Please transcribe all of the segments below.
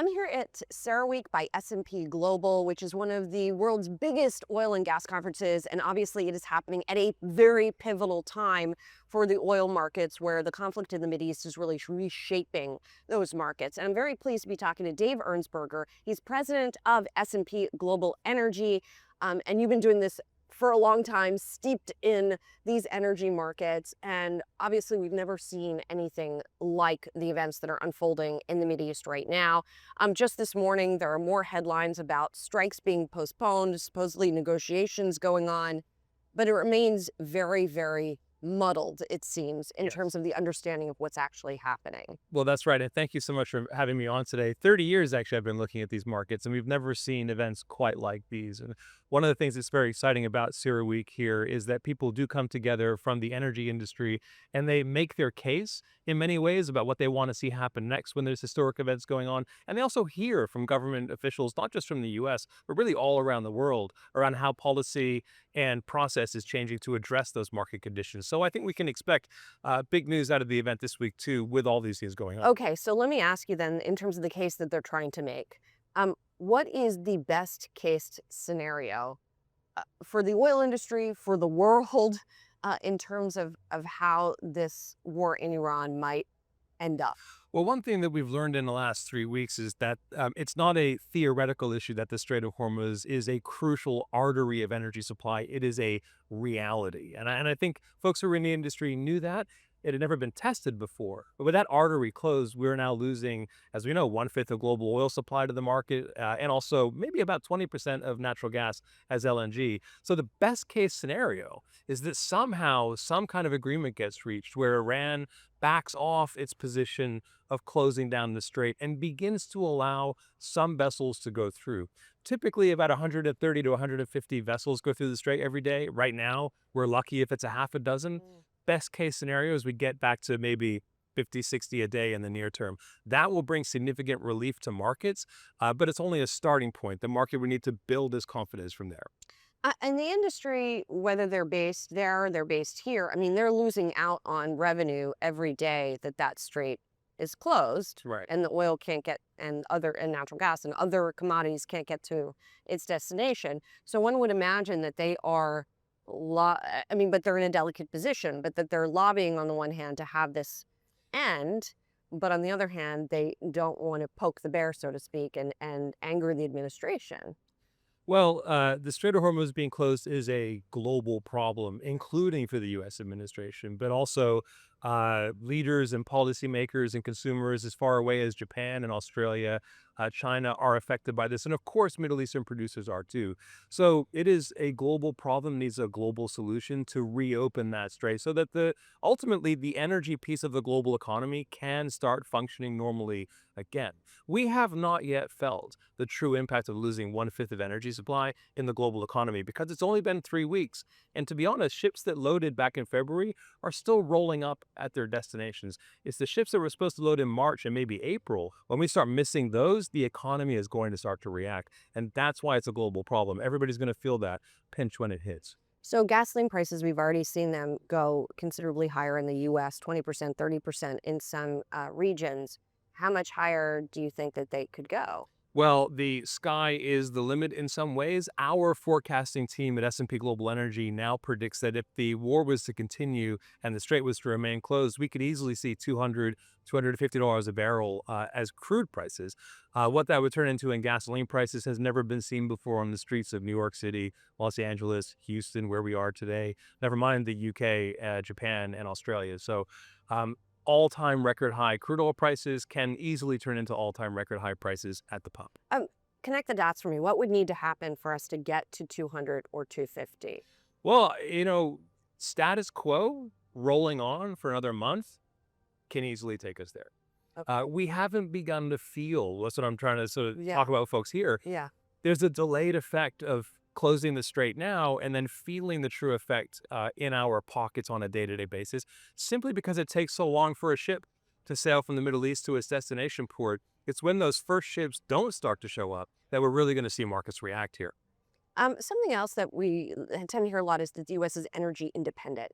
I'm here at CERAWeek by S&P Global, which is one of the world's biggest oil and gas conferences. And obviously it is happening at a very pivotal time for the oil markets where the conflict in the Mideast is really reshaping those markets. And I'm very pleased to be talking to Dave Ernsberger. He's president of S&P Global Energy. And you've been doing this for a long time, steeped in these energy markets. And obviously we've never seen anything like the events that are unfolding in the Mideast right now. Just this morning, there are more headlines about strikes being postponed, supposedly negotiations going on, but it remains very, very muddled, it seems, in terms of the understanding of what's actually happening. Well, that's right. And thank you so much for having me on today. 30 years, actually, I've been looking at these markets, and we've never seen events quite like these. And one of the things that's very exciting about CERAWeek here is that people do come together from the energy industry, and they make their case in many ways about what they want to see happen next when there's historic events going on. And they also hear from government officials, not just from the U.S., but really all around the world, around how policy and process is changing to address those market conditions. So I think we can expect big news out of the event this week, too, with all these things going on. Okay, so let me ask you then, in terms of the case that they're trying to make, what is the best case scenario for the oil industry, for the world, in terms of how this war in Iran might end up? Well, one thing that we've learned in the last 3 weeks is that it's not a theoretical issue that the Strait of Hormuz is a crucial artery of energy supply. It is a reality. And I think folks who are in the industry knew that. It had never been tested before. But with that artery closed, we're now losing, as we know, 1/5 of global oil supply to the market, and also maybe about 20% of natural gas as LNG. So the best case scenario is that somehow some kind of agreement gets reached where Iran backs off its position of closing down the strait and begins to allow some vessels to go through. Typically about 130 to 150 vessels go through the strait every day. Right now, we're lucky if it's a half a dozen. Best case scenario is we get back to maybe 50, 60 a day in the near term. That will bring significant relief to markets, but it's only a starting point. The market will need to build its confidence from there. And the industry, whether they're based there or they're based here, I mean, they're losing out on revenue every day that strait is closed, Right. and the oil can't get, and natural gas and other commodities can't get to its destination. So one would imagine that they are, but they're in a delicate position, but that they're lobbying on the one hand to have this end, but on the other hand, they don't want to poke the bear, so to speak, and anger the administration. Well, the Strait of Hormuz being closed is a global problem, including for the U.S. administration, but also leaders and policymakers and consumers as far away as Japan and Australia, China are affected by this. And of course, Middle Eastern producers are too. So it is a global problem, needs a global solution to reopen that strait so that ultimately the energy piece of the global economy can start functioning normally again. We have not yet felt the true impact of losing 1/5 of energy supply in the global economy because it's only been 3 weeks. And to be honest, ships that loaded back in February are still rolling up at their destinations. It's the ships that were supposed to load in March and maybe April. When we start missing those, the economy is going to start to react. And that's why it's a global problem. Everybody's going to feel that pinch when it hits. So gasoline prices, we've already seen them go considerably higher in the U.S., 20%, 30% in some regions. How much higher do you think that they could go? Well, the sky is the limit in some ways. Our forecasting team at S&P Global Energy now predicts that if the war was to continue and the strait was to remain closed, we could easily see $200, $250 a barrel as crude prices. What that would turn into in gasoline prices has never been seen before on the streets of New York City, Los Angeles, Houston, where we are today, never mind the UK, Japan, and Australia. So all-time record high crude oil prices can easily turn into all-time record high prices at the pump. Connect the dots for me. What would need to happen for us to get to 200 or 250? Well, status quo rolling on for another month can easily take us there. Okay. We haven't begun to feel, that's what I'm trying to sort of Yeah. talk about with folks here. Yeah. There's a delayed effect of closing the strait now and then feeling the true effect in our pockets on a day-to-day basis, simply because it takes so long for a ship to sail from the Middle East to its destination port. It's when those first ships don't start to show up that we're really going to see markets react here. Something else that we tend to hear a lot is that the U.S. is energy independent.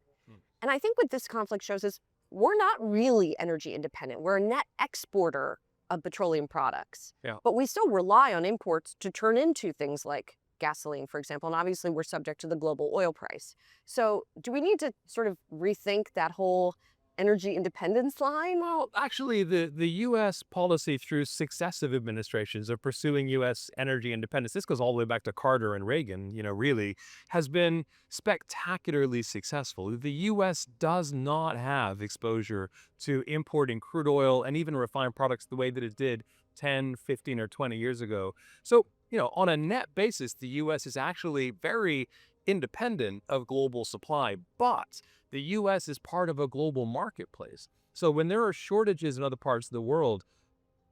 And I think what this conflict shows is we're not really energy independent. We're a net exporter of petroleum products. Yeah. But we still rely on imports to turn into things like gasoline, for example. And obviously, we're subject to the global oil price. So, do we need to sort of rethink that whole energy independence line? Well, actually, the U.S. policy through successive administrations of pursuing U.S. energy independence, this goes all the way back to Carter and Reagan, really, has been spectacularly successful. The U.S. does not have exposure to importing crude oil and even refined products the way that it did 10, 15, or 20 years ago. So, on a net basis, the U.S. is actually very independent of global supply, but the U.S. is part of a global marketplace. So when there are shortages in other parts of the world,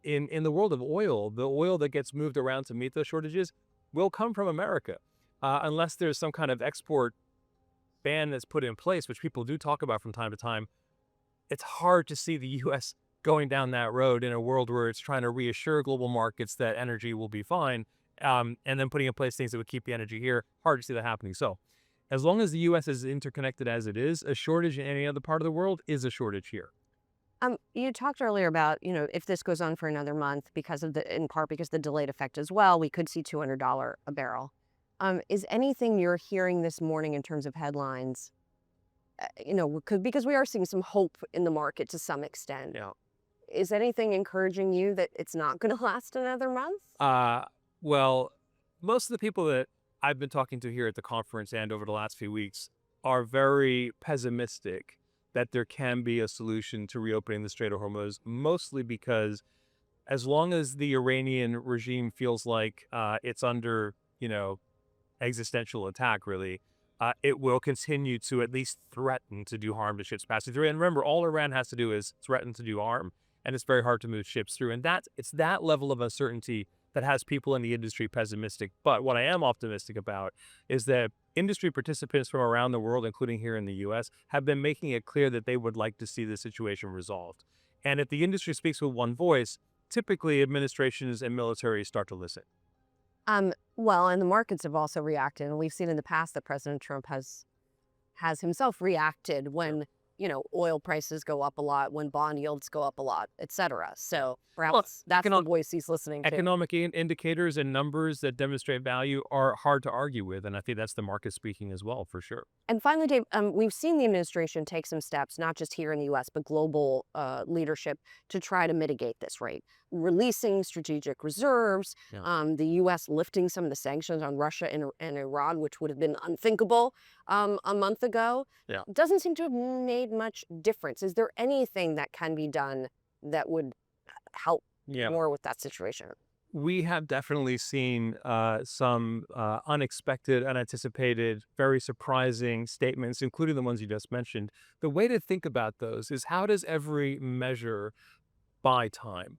in the world of oil, the oil that gets moved around to meet those shortages will come from America, unless there's some kind of export ban that's put in place, which people do talk about from time to time. It's hard to see the U.S. going down that road in a world where it's trying to reassure global markets that energy will be fine, and then putting in place things that would keep the energy here. Hard to see that happening. So as long as the U.S. is interconnected as it is, a shortage in any other part of the world is a shortage here. You talked earlier about, if this goes on for another month in part because the delayed effect as well, we could see $200 a barrel. Is anything you're hearing this morning in terms of headlines, because we are seeing some hope in the market to some extent. Yeah. Is anything encouraging you that it's not going to last another month? Well, most of the people that I've been talking to here at the conference and over the last few weeks are very pessimistic that there can be a solution to reopening the Strait of Hormuz, mostly because as long as the Iranian regime feels like it's under, existential attack, really, it will continue to at least threaten to do harm to ships passing through. And remember, all Iran has to do is threaten to do harm, and it's very hard to move ships through. And it's that level of uncertainty that has people in the industry pessimistic. But what I am optimistic about is that industry participants from around the world, including here in the U.S., have been making it clear that they would like to see the situation resolved. And if the industry speaks with one voice, typically administrations and military start to listen. Well, and the markets have also reacted, and we've seen in the past that President Trump has himself reacted when oil prices go up a lot, when bond yields go up a lot, et cetera. So perhaps that's the voice he's listening to. Economic indicators and numbers that demonstrate value are hard to argue with, and I think that's the market speaking as well, for sure. And finally, Dave, we've seen the administration take some steps, not just here in the U.S., but global leadership to try to mitigate this, right? Releasing strategic reserves, the U.S. lifting some of the sanctions on Russia and Iran, which would have been unthinkable a month ago. Yeah. Doesn't seem to have made much difference. Is there anything that can be done that would help more with that situation? We have definitely seen some unexpected, unanticipated, very surprising statements, including the ones you just mentioned. The way to think about those is, how does every measure buy time?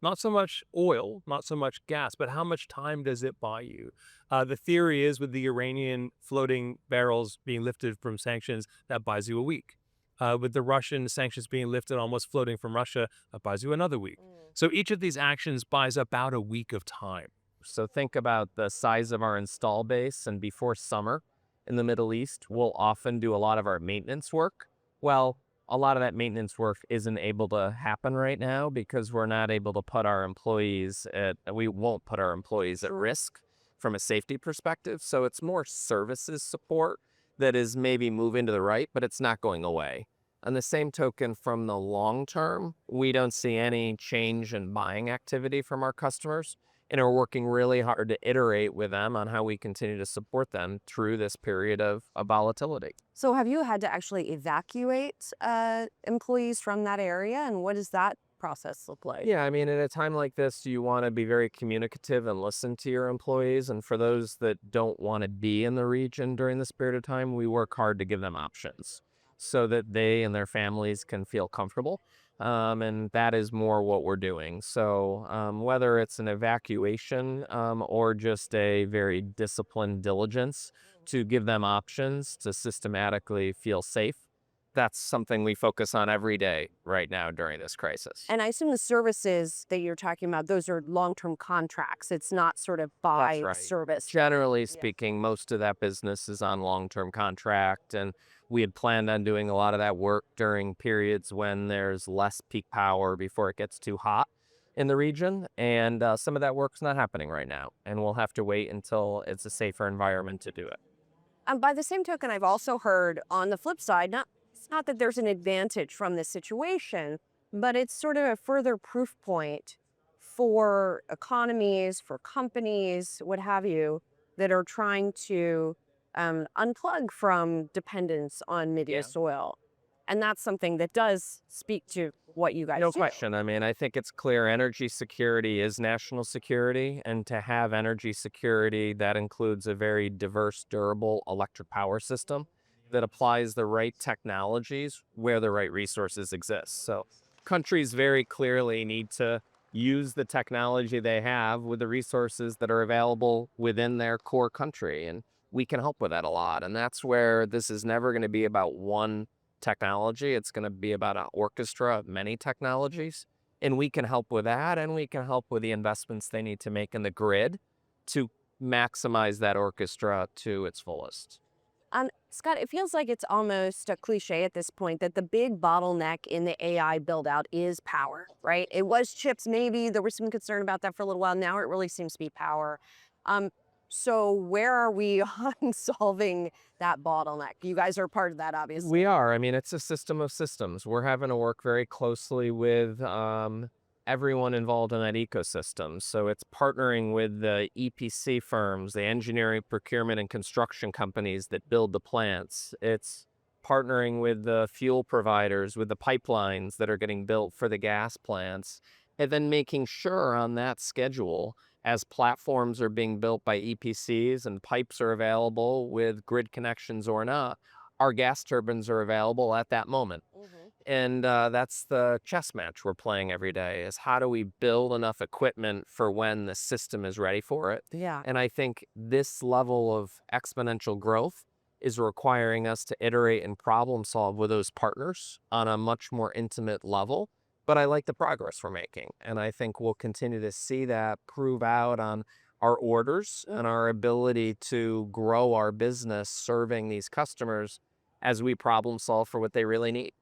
Not so much oil, not so much gas, but how much time does it buy you? The theory is, with the Iranian floating barrels being lifted from sanctions, that buys you a week. With the Russian sanctions being lifted, almost floating from Russia, that buys you another week. So each of these actions buys about a week of time. So think about the size of our install base, and before summer in the Middle East, we'll often do a lot of our maintenance work. Well, a lot of that maintenance work isn't able to happen right now because we're not able to put our employees we won't put our employees at risk from a safety perspective. So it's more services support that is maybe moving to the right, but it's not going away. On the same token, from the long term, we don't see any change in buying activity from our customers, and are working really hard to iterate with them on how we continue to support them through this period of volatility. So have you had to actually evacuate employees from that area, and what does that process look like? Yeah, I mean, at a time like this, you want to be very communicative and listen to your employees. And for those that don't want to be in the region during this period of time, we work hard to give them options so that they and their families can feel comfortable. And that is more what we're doing. So whether it's an evacuation or just a very disciplined diligence to give them options to systematically feel safe, that's something we focus on every day right now during this crisis. And I assume the services that you're talking about, those are long-term contracts. It's not sort of by service. Generally speaking, most of that business is on long-term contract, and we had planned on doing a lot of that work during periods when there's less peak power before it gets too hot in the region, and some of that work's not happening right now, and we'll have to wait until it's a safer environment to do it. By the same token, I've also heard on the flip side, it's not that there's an advantage from this situation, but it's sort of a further proof point for economies, for companies, what have you, that are trying to unplug from dependence on Mideast oil. And that's something that does speak to what you guys No do. question. I mean, I think it's clear energy security is national security, and to have energy security, that includes a very diverse, durable electric power system that applies the right technologies where the right resources exist. So countries very clearly need to use the technology they have with the resources that are available within their core country. And we can help with that a lot. And that's where this is never going to be about one technology. It's going to be about an orchestra of many technologies. And we can help with that. And we can help with the investments they need to make in the grid to maximize that orchestra to its fullest. Scott, it feels like it's almost a cliche at this point that the big bottleneck in the AI build out is power, right? It was chips, maybe. There was some concern about that for a little while. Now it really seems to be power. So where are we on solving that bottleneck? You guys are part of that, obviously. We are. I mean, it's a system of systems. We're having to work very closely with everyone involved in that ecosystem. So it's partnering with the EPC firms, the engineering, procurement, and construction companies that build the plants. It's partnering with the fuel providers, with the pipelines that are getting built for the gas plants, and then making sure on that schedule, as platforms are being built by EPCs and pipes are available with grid connections or not, our gas turbines are available at that moment. And that's the chess match we're playing every day, is how do we build enough equipment for when the system is ready for it? Yeah. And I think this level of exponential growth is requiring us to iterate and problem solve with those partners on a much more intimate level. But I like the progress we're making. And I think we'll continue to see that prove out on our orders and our ability to grow our business serving these customers as we problem solve for what they really need.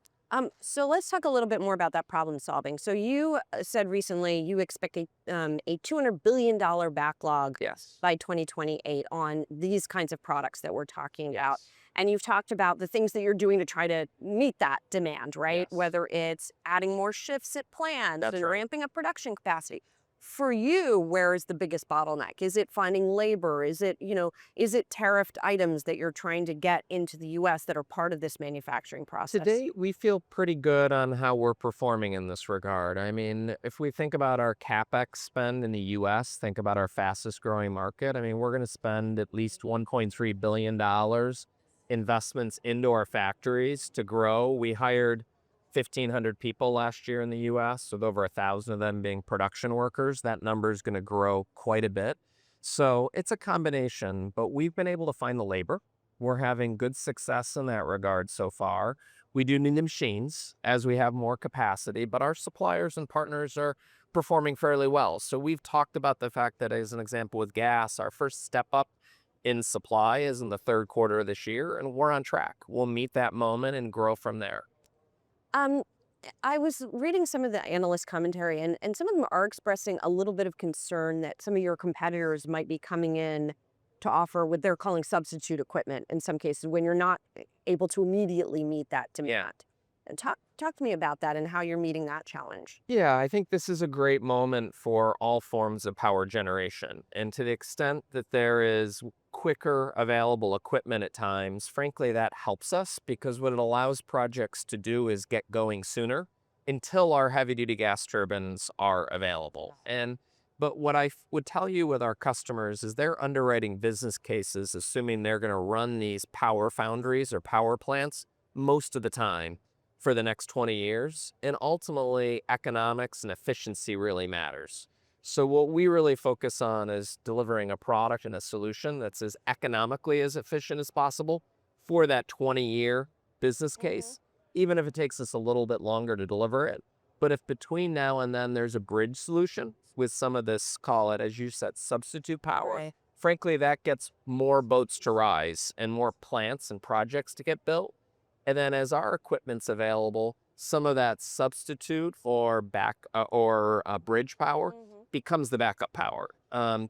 So let's talk a little bit more about that problem solving. So you said recently you expect a $200 billion backlog Yes. by 2028 on these kinds of products that we're talking about. And you've talked about the things that you're doing to try to meet that demand, right? Yes. Whether it's adding more shifts at plants That's and right. ramping up production capacity. For you, where is the biggest bottleneck? Is it finding labor? Is it, is it tariffed items that you're trying to get into the US that are part of this manufacturing process? Today, we feel pretty good on how we're performing in this regard. I mean, if we think about our CapEx spend in the US, think about our fastest growing market. I mean, we're going to spend at least $1.3 billion investments into our factories to grow. We hired 1,500 people last year in the US, with over 1,000 of them being production workers. That number is going to grow quite a bit. So it's a combination, but we've been able to find the labor. We're having good success in that regard so far. We do need the machines as we have more capacity, but our suppliers and partners are performing fairly well. So we've talked about the fact that, as an example with gas, our first step up in supply is in the third quarter of this year, and we're on track. We'll meet that moment and grow from there. I was reading some of the analyst commentary, and some of them are expressing a little bit of concern that some of your competitors might be coming in to offer what they're calling substitute equipment in some cases when you're not able to immediately meet that demand. And talk to me about that and how you're meeting that challenge. Yeah, I think this is a great moment for all forms of power generation. And to the extent that there is quicker available equipment at times, frankly, that helps us, because what it allows projects to do is get going sooner until our heavy-duty gas turbines are available. But what I would tell you with our customers is they're underwriting business cases assuming they're going to run these power foundries or power plants most of the time for the next 20 years. And ultimately, economics and efficiency really matters. So what we really focus on is delivering a product and a solution that's as economically as efficient as possible for that 20-year business case, even if it takes us a little bit longer to deliver it. But if between now and then there's a bridge solution with some of this, call it, as you said, substitute power, frankly, that gets more boats to rise and more plants and projects to get built. And then as our equipment's available, some of that substitute for bridge power becomes the backup power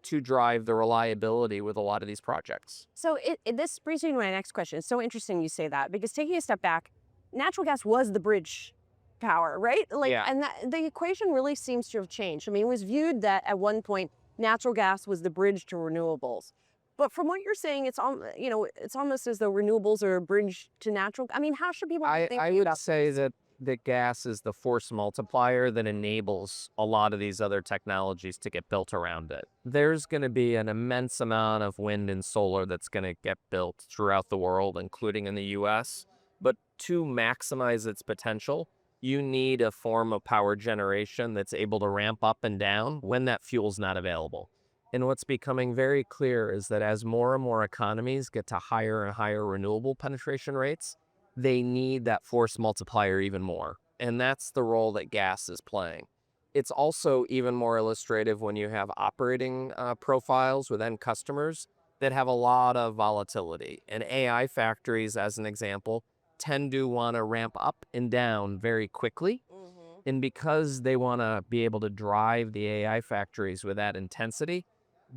to drive the reliability with a lot of these projects. So this brings me to my next question. It's so interesting you say that, because taking a step back, natural gas was the bridge power, right? Like, Yeah. and the equation really seems to have changed. I mean, it was viewed that at one point natural gas was the bridge to renewables. But from what you're saying, it's almost as though renewables are a bridge to natural. I mean, how should people be I thinking would about say that gas is the force multiplier that enables a lot of these other technologies to get built around it. There's going to be an immense amount of wind and solar that's going to get built throughout the world, including in the US. But to maximize its potential, you need a form of power generation that's able to ramp up and down when that fuel's not available. And what's becoming very clear is that as more and more economies get to higher and higher renewable penetration rates, they need that force multiplier even more. And that's the role that gas is playing. It's also even more illustrative when you have operating profiles with end customers that have a lot of volatility. And AI factories, as an example, tend to want to ramp up and down very quickly. And because they want to be able to drive the AI factories with that intensity,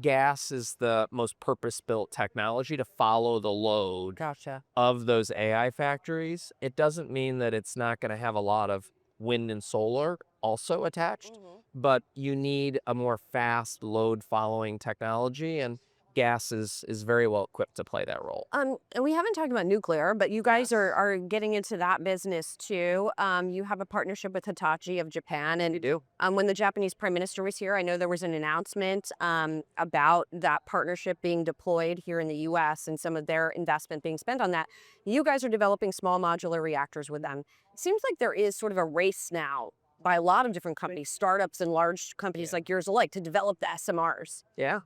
gas is the most purpose-built technology to follow the load Gotcha. of those AI factories. It doesn't mean that it's not going to have a lot of wind and solar also attached, but you need a more fast load following technology, and gas is very well equipped to play that role. And we haven't talked about nuclear, but you guys Yes. are getting into that business too. You have a partnership with Hitachi of Japan, and You do. when the Japanese Prime Minister was here, I know there was an announcement about that partnership being deployed here in the U.S. and some of their investment being spent on that. You guys are developing small modular reactors with them. It seems like there is sort of a race now by a lot of different companies, startups and large companies like yours alike, to develop the SMRs. Yeah.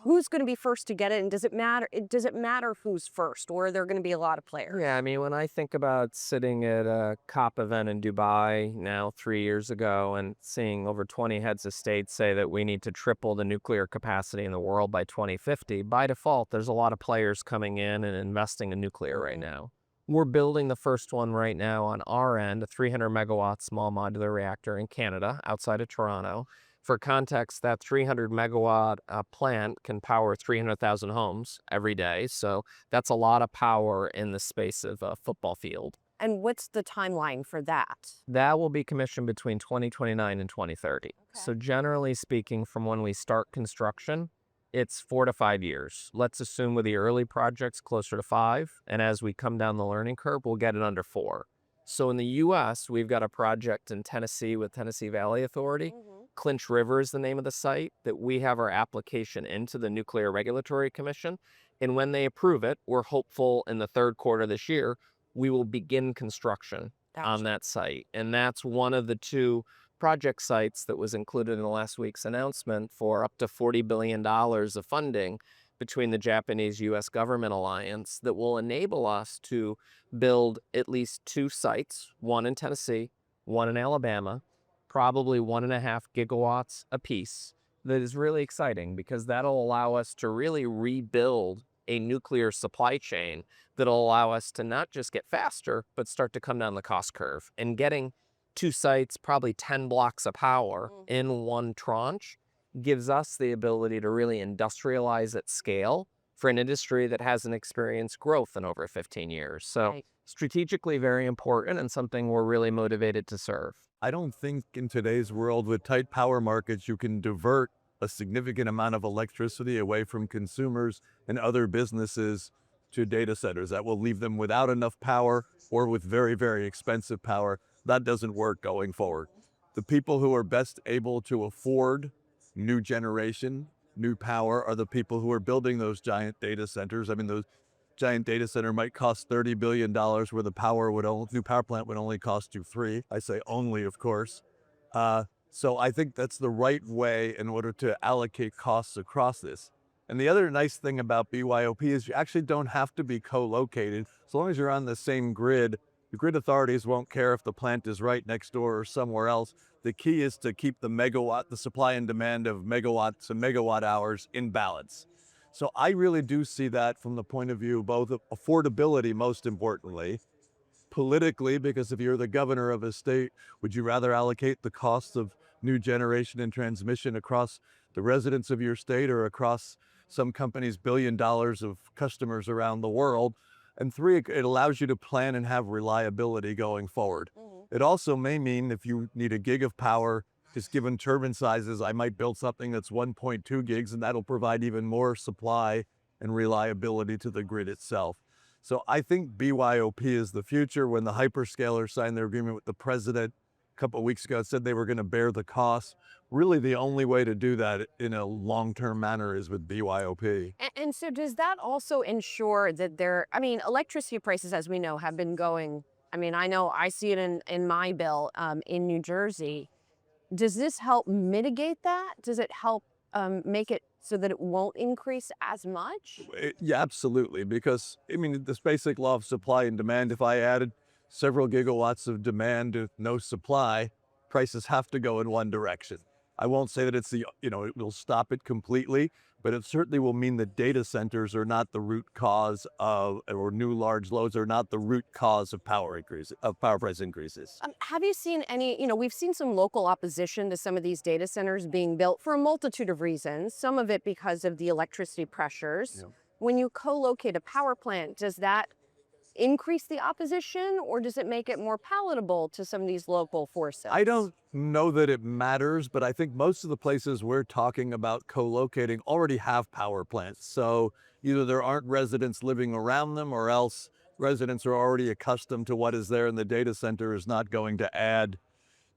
Who's going to be first to get it, and does it matter? Does it matter who's first, or are there going to be a lot of players? Yeah, I mean, when I think about sitting at a COP event in Dubai now 3 years ago and seeing over 20 heads of state say that we need to triple the nuclear capacity in the world by 2050, by default, there's a lot of players coming in and investing in nuclear right now. We're building the first one right now on our end, a 300 megawatt small modular reactor in Canada, outside of Toronto. For context, that 300 megawatt plant can power 300,000 homes every day. So that's a lot of power in the space of a football field. And what's the timeline for that? That will be commissioned between 2029 and 2030. So generally speaking, from when we start construction, it's 4 to 5 years. Let's assume with the early projects closer to 5. And as we come down the learning curve, we'll get it under 4. So in the US, we've got a project in Tennessee with Tennessee Valley Authority. Clinch River is the name of the site that we have our application into the Nuclear Regulatory Commission. And when they approve it, we're hopeful in the third quarter this year, we will begin construction on that site. And that's one of the 2 project sites that was included in the last week's announcement for up to $40 billion of funding between the Japanese-US government alliance that will enable us to build at least 2 sites, one in Tennessee, one in Alabama, probably 1.5 gigawatts apiece. That is really exciting because that'll allow us to really rebuild a nuclear supply chain that'll allow us to not just get faster, but start to come down the cost curve. And getting 2 sites, probably 10 blocks of power in one tranche gives us the ability to really industrialize at scale for an industry that hasn't experienced growth in over 15 years. So strategically very important and something we're really motivated to serve. I don't think in today's world with tight power markets, you can divert a significant amount of electricity away from consumers and other businesses to data centers. That will leave them without enough power or with very, very expensive power. That doesn't work going forward. The people who are best able to afford new generation, new power, are the people who are building those giant data centers. I mean, those giant data center might cost $30 billion where the new power plant would only cost you $3 billion. I say only, of course. So I think that's the right way in order to allocate costs across this. And the other nice thing about BYOP is you actually don't have to be co-located. As long as you're on the same grid, the grid authorities won't care if the plant is right next door or somewhere else. The key is to keep the supply and demand of megawatts and megawatt hours in balance. So I really do see that from the point of view, both of affordability, most importantly, politically, because if you're the governor of a state, would you rather allocate the costs of new generation and transmission across the residents of your state or across some company's $1 billion of customers around the world? And three, it allows you to plan and have reliability going forward. It also may mean if you need a gig of power, just given turbine sizes, I might build something that's 1.2 gigs, and that'll provide even more supply and reliability to the grid itself. So I think BYOP is the future. When the hyperscalers signed their agreement with the president a couple of weeks ago, it said they were going to bear the costs. Really, the only way to do that in a long-term manner is with BYOP. And so does that also ensure that I mean, electricity prices, as we know, have been going, I mean, I know I see it in my bill in New Jersey. Does this help mitigate that? Does it help make it so that it won't increase as much? Yeah, absolutely. Because, I mean, this basic law of supply and demand, if I added several gigawatts of demand with no supply, prices have to go in one direction. I won't say that it's it will stop it completely, but it certainly will mean that data centers are not the root cause of, or new large loads are not the root cause of power price increases. Have you seen any, we've seen some local opposition to some of these data centers being built for a multitude of reasons, some of it because of the electricity pressures. Yeah. When you co-locate a power plant, does that increase the opposition, or does it make it more palatable to some of these local forces? I don't know that it matters, but I think most of the places we're talking about co-locating already have power plants. So either there aren't residents living around them, or else residents are already accustomed to what is there, and the data center is not going to add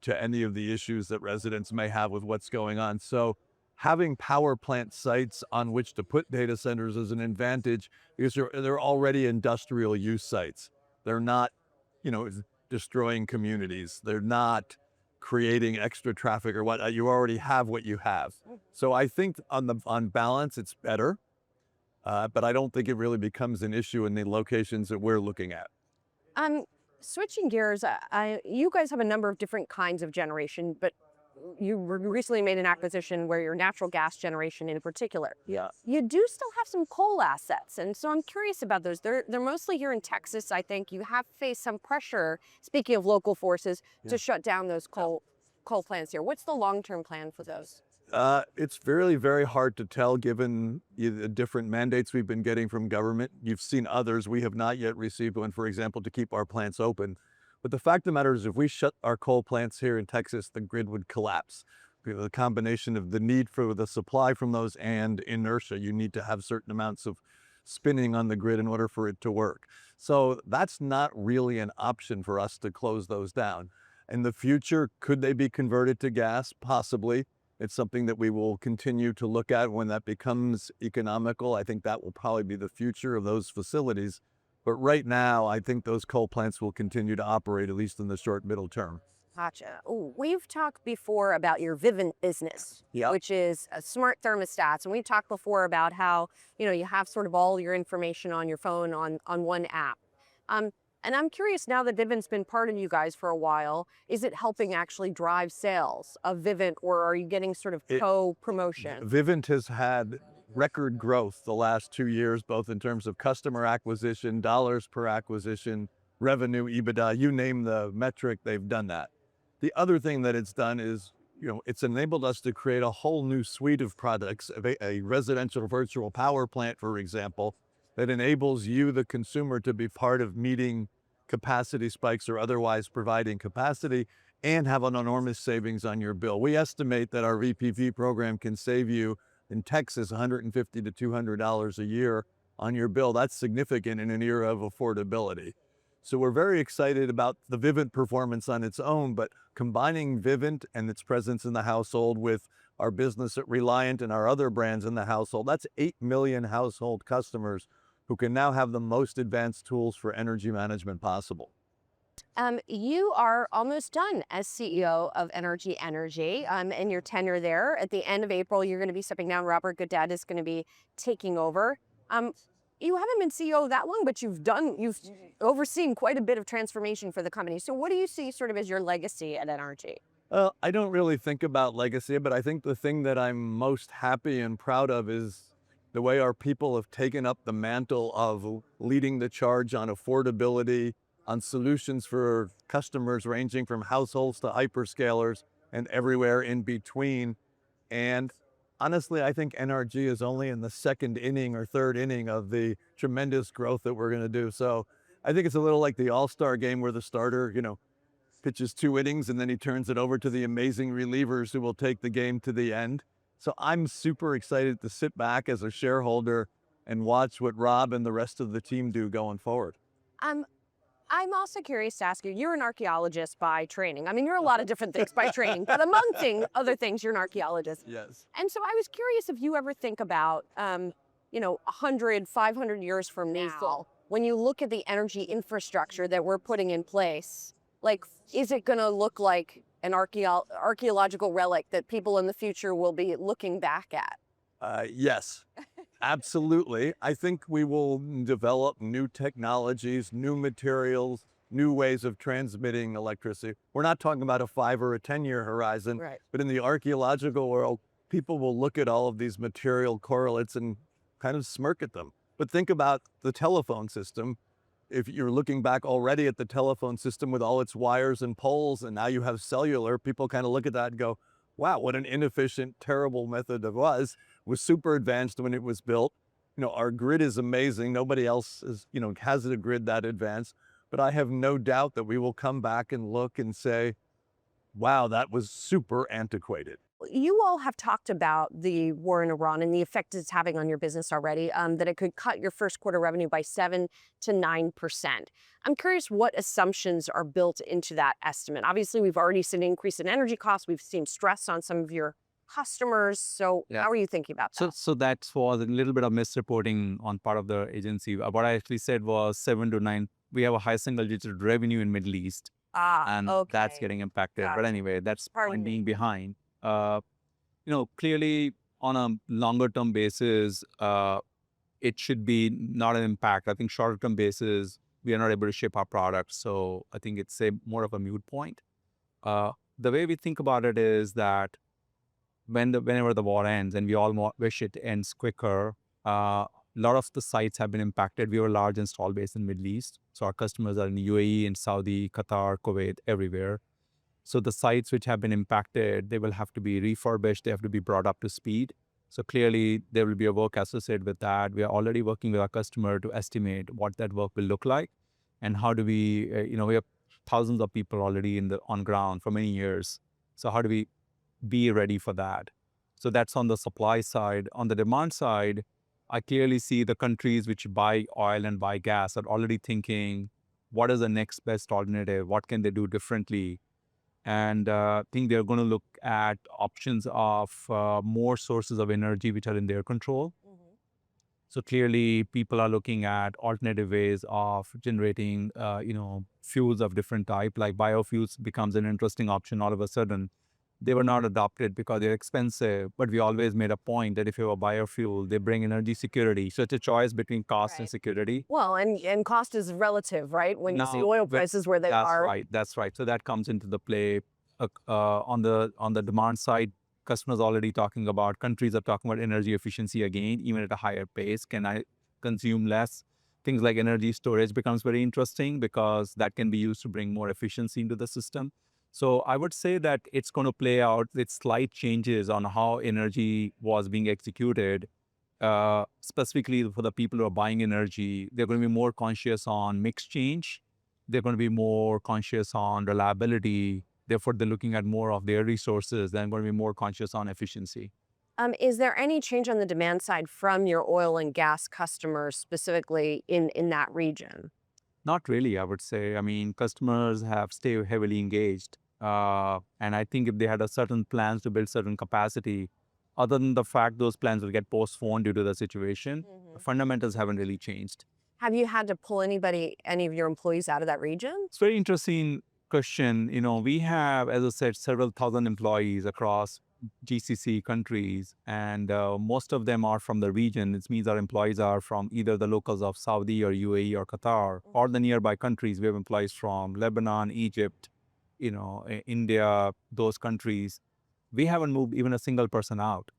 to any of the issues that residents may have with what's going on. So having power plant sites on which to put data centers is an advantage, because they're already industrial use sites. They're not, destroying communities. They're not creating extra traffic or what. You already have what you have. So I think on balance, it's better, but I don't think it really becomes an issue in the locations that we're looking at. Switching gears, you guys have a number of different kinds of generation, but you recently made an acquisition where your natural gas generation in particular. Yeah. You do still have some coal assets, and so I'm curious about those. They're mostly here in Texas. I think you have faced some pressure, speaking of local forces, to shut down those coal plants here. What's the long-term plan for those? It's very, very hard to tell given the different mandates we've been getting from government. You've seen others. We have not yet received one, for example, to keep our plants open. But the fact of the matter is, if we shut our coal plants here in Texas, the grid would collapse. The combination of the need for the supply from those and inertia, you need to have certain amounts of spinning on the grid in order for it to work. So that's not really an option for us to close those down. In the future, could they be converted to gas? Possibly. It's something that we will continue to look at when that becomes economical. I think that will probably be the future of those facilities. But right now, I think those coal plants will continue to operate, at least in the short middle term. Gotcha. Ooh, we've talked before about your Vivint business, which is smart thermostats. And we've talked before about how, you have sort of all your information on your phone on one app. And I'm curious, now that Vivint's been part of you guys for a while, is it helping actually drive sales of Vivint, or are you getting sort of co-promotion? Vivint has had record growth the last 2 years, both in terms of customer acquisition, dollars per acquisition, revenue, EBITDA, you name the metric, they've done that. The other thing that it's done is, it's enabled us to create a whole new suite of products, a residential virtual power plant, for example, that enables you, the consumer, to be part of meeting capacity spikes or otherwise providing capacity and have an enormous savings on your bill. We estimate that our VPP program can save you in Texas $150 to $200 a year on your bill. That's significant in an era of affordability. So we're very excited about the Vivint performance on its own, but combining Vivint and its presence in the household with our business at Reliant and our other brands in the household, that's 8 million household customers who can now have the most advanced tools for energy management possible. You are almost done as CEO of Energy in your tenure there. At the end of April, you're going to be stepping down. Robert Goodad is going to be taking over. You haven't been CEO that long, but you've overseen quite a bit of transformation for the company. So what do you see sort of as your legacy at NRG? I don't really think about legacy, but I think the thing that I'm most happy and proud of is the way our people have taken up the mantle of leading the charge on affordability, on solutions for customers ranging from households to hyperscalers and everywhere in between. And honestly, I think NRG is only in the second inning or third inning of the tremendous growth that we're going to do. So I think it's a little like the all-star game where the starter, pitches 2 innings and then he turns it over to the amazing relievers who will take the game to the end. So I'm super excited to sit back as a shareholder and watch what Rob and the rest of the team do going forward. I'm also curious to ask you, you're an archaeologist by training. I mean, you're a lot of different things by training, but among other things, you're an archaeologist. Yes. And so I was curious if you ever think about, 100, 500 years from now, when you look at the energy infrastructure that we're putting in place, like, is it going to look like an archaeological relic that people in the future will be looking back at? Yes, absolutely. I think we will develop new technologies, new materials, new ways of transmitting electricity. We're not talking about a 5 or a 10-year horizon, Right. but in the archaeological world, people will look at all of these material correlates and kind of smirk at them. But think about the telephone system. If you're looking back already at the telephone system with all its wires and poles, and now you have cellular, people kind of look at that and go, wow, what an inefficient, terrible method it was super advanced when it was built. Our grid is amazing. Nobody else has a grid that advanced, but I have no doubt that we will come back and look and say, wow, that was super antiquated. You all have talked about the war in Iran and the effect it's having on your business already, that it could cut your first quarter revenue by 7 to 9%. I'm curious what assumptions are built into that estimate. Obviously, we've already seen an increase in energy costs. We've seen stress on some of your customers. So how are you thinking about that? So that was a little bit of misreporting on part of the agency. What I actually said was 7 to 9. We have a high single-digit revenue in Middle East, and Okay. that's getting impacted. But anyway, that's point being behind. Clearly on a longer term basis, it should be not an impact. I think shorter term basis, we are not able to ship our products. So I think it's more of a moot point. The way we think about it is that whenever the war ends, and we all wish it ends quicker, a lot of the sites have been impacted. We have a large install base in Middle East. So our customers are in UAE, in Saudi, Qatar, Kuwait, everywhere. So the sites which have been impacted, they will have to be refurbished. They have to be brought up to speed. So clearly there will be a work associated with that. We are already working with our customer to estimate what that work will look like, and how do we, we have thousands of people already on ground for many years. So how do we be ready for that? So that's on the supply side. On the demand side, I clearly see the countries which buy oil and buy gas are already thinking, what is the next best alternative? What can they do differently? And I think they're going to look at options of more sources of energy which are in their control. So clearly, people are looking at alternative ways of generating, fuels of different type, like biofuels becomes an interesting option all of a sudden. They were not adopted because they're expensive, but we always made a point that if you have a biofuel, they bring energy security. So it's a choice between cost and security. Well, and cost is relative, right? When you see oil prices where they are. That's right. So that comes into the play. On the demand side, customers already talking about, countries are talking about energy efficiency again, even at a higher pace. Can I consume less? Things like energy storage becomes very interesting because that can be used to bring more efficiency into the system. So I would say that it's going to play out with slight changes on how energy was being executed. Specifically for the people who are buying energy, they're going to be more conscious on mix change. They're going to be more conscious on reliability. Therefore, they're looking at more of their resources. They're going to be more conscious on efficiency. Is there any change on the demand side from your oil and gas customers specifically in that region? Not really, I would say. I mean, customers have stayed heavily engaged. And I think if they had a certain plans to build certain capacity, other than the fact those plans will get postponed due to the situation, the fundamentals haven't really changed. Have you had to pull any of your employees out of that region? It's a very interesting question. We have, as I said, several thousand employees across GCC countries, and most of them are from the region. It means our employees are from either the locals of Saudi or UAE or Qatar, or the nearby countries. We have employees from Lebanon, Egypt, India, those countries. We haven't moved even a single person out.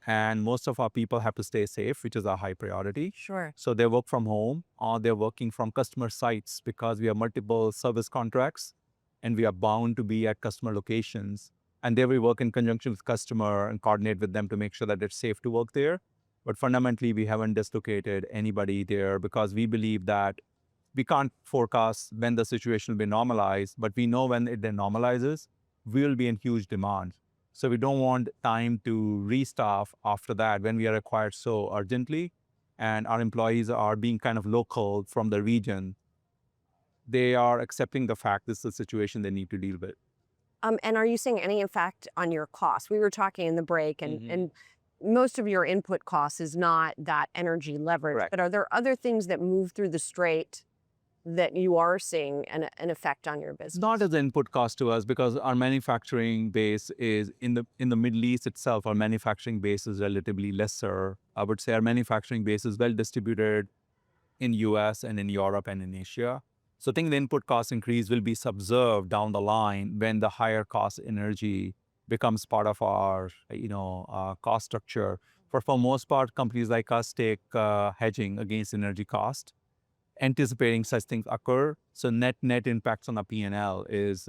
And most of our people have to stay safe, which is a high priority. Sure. So they work from home or they're working from customer sites because we have multiple service contracts and we are bound to be at customer locations. And there we work in conjunction with customer and coordinate with them to make sure that it's safe to work there. But fundamentally, we haven't dislocated anybody there because we believe that we can't forecast when the situation will be normalized, but we know when it then normalizes, we will be in huge demand. So we don't want time to restaff after that when we are required so urgently and our employees are being kind of local from the region. They are accepting the fact this is a situation they need to deal with. And are you seeing any effect on your costs? We were talking in the break, and most of your input costs is not that energy leverage. Correct. But are there other things that move through the strait that you are seeing an effect on your business? Not as an input cost to us because our manufacturing base is in the Middle East itself. Our manufacturing base is relatively lesser. I would say our manufacturing base is well distributed in US and in Europe and in Asia. So I think the input cost increase will be subserved down the line when the higher cost energy becomes part of our cost structure. For most part, companies like us take hedging against energy cost, anticipating such things occur. So net impacts on the P&L is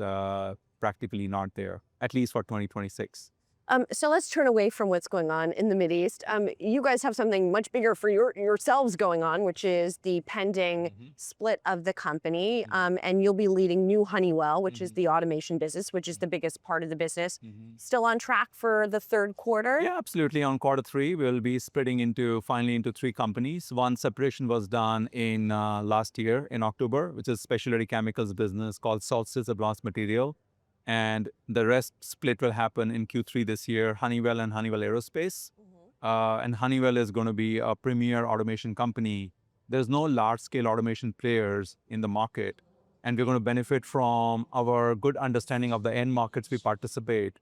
practically not there, at least for 2026. So let's turn away from what's going on in the Mideast. You guys have something much bigger for yourselves going on, which is the pending split of the company. And you'll be leading new Honeywell, which is the automation business, which is the biggest part of the business. Still on track for the third quarter? Yeah, absolutely. On quarter three, we'll be splitting finally into three companies. One separation was done in last year in October, which is specialty chemicals business called Solstice Advanced Material. And the rest split will happen in Q3 this year, Honeywell and Honeywell Aerospace. And Honeywell is going to be a premier automation company. There's no large-scale automation players in the market. And we're going to benefit from our good understanding of the end markets we participate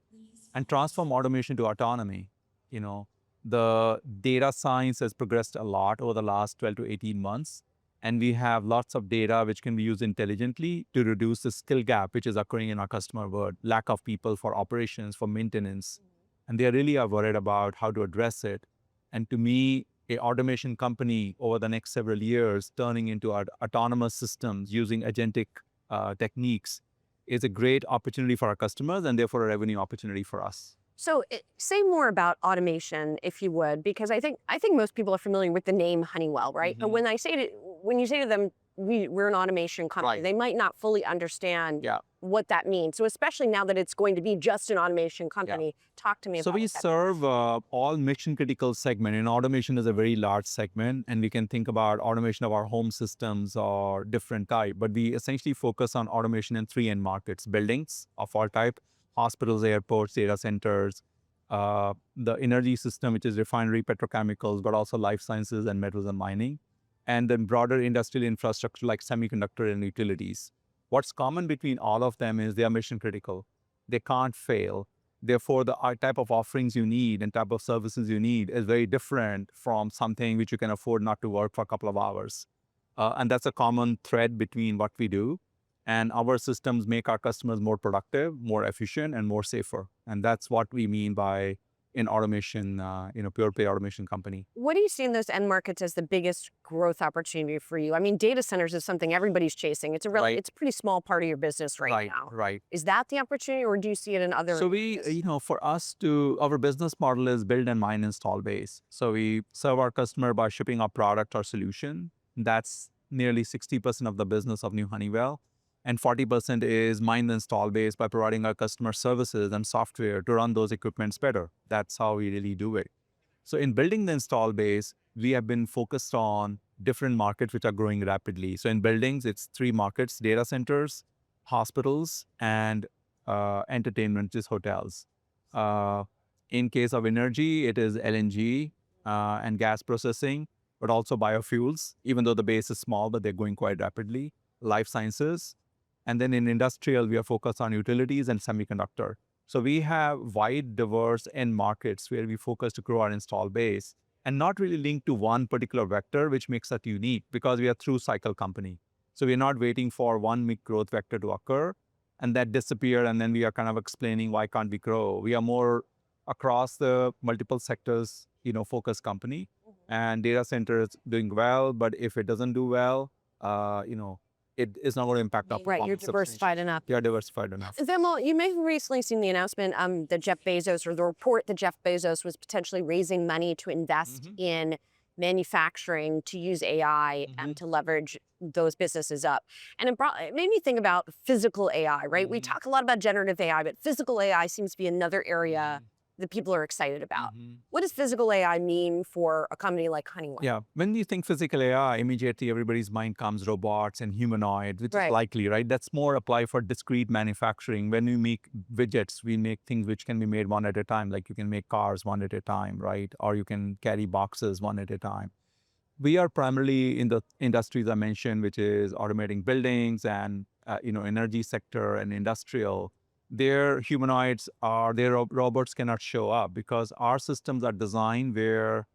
and transform automation to autonomy. The data science has progressed a lot over the last 12 to 18 months. And we have lots of data which can be used intelligently to reduce the skill gap, which is occurring in our customer world, lack of people for operations, for maintenance. And they really are worried about how to address it. And to me, an automation company over the next several years turning into autonomous systems using agentic techniques is a great opportunity for our customers and therefore a revenue opportunity for us. So say more about automation, if you would, because I think most people are familiar with the name Honeywell, right? But when you say to them, we're an automation company, they might not fully understand what that means. So especially now that it's going to be just an automation company, talk to me about So we serve all mission critical segment, and automation is a very large segment, and we can think about automation of our home systems or different type, but we essentially focus on automation in three end markets: buildings of all type, hospitals, airports, data centers, the energy system, which is refinery, petrochemicals, but also life sciences and metals and mining, and then broader industrial infrastructure like semiconductor and utilities. What's common between all of them is they are mission critical. They can't fail. Therefore, the type of offerings you need and type of services you need is very different from something which you can afford not to work for a couple of hours. And that's a common thread between what we do. And our systems make our customers more productive, more efficient, and more safer. And that's what we mean by in automation, pure play automation company. What do you see in those end markets as the biggest growth opportunity for you? I mean, data centers is something everybody's chasing. It's it's a pretty small part of your business right now. Right. Is that the opportunity, or do you see it in other? So for us our business model is build and mine install base. So we serve our customer by shipping our product or solution. That's nearly 60% of the business of New Honeywell. And 40% is mine the install base by providing our customer services and software to run those equipments better. That's how we really do it. So in building the install base, we have been focused on different markets which are growing rapidly. So in buildings, it's three markets: data centers, hospitals, and entertainment, which is hotels. In case of energy, it is LNG and gas processing, but also biofuels, even though the base is small, but they're growing quite rapidly. Life sciences. And then in industrial, we are focused on utilities and semiconductor. So we have wide, diverse end markets where we focus to grow our install base and not really linked to one particular vector, which makes us unique because we are through cycle company. So we're not waiting for one big growth vector to occur and that disappear. And then we are kind of explaining why can't we grow. We are more across the multiple sectors, focus company, and data center is doing well. But if it doesn't do well, it is not going to impact our performance. Right, you're diversified enough. You're diversified enough. Vimal, you may have recently seen the announcement that Jeff Bezos, or the report that Jeff Bezos was potentially raising money to invest in manufacturing to use AI to leverage those businesses up. And it made me think about physical AI, right? We talk a lot about generative AI, but physical AI seems to be another area that people are excited about. What does physical AI mean for a company like Honeywell? Yeah, when you think physical AI, immediately everybody's mind comes robots and humanoid, which is likely, right? That's more apply for discrete manufacturing. When we make widgets, we make things which can be made one at a time, like you can make cars one at a time, right? Or you can carry boxes one at a time. We are primarily in the industries I mentioned, which is automating buildings and energy sector and industrial. Their humanoids their robots cannot show up because our systems are designed where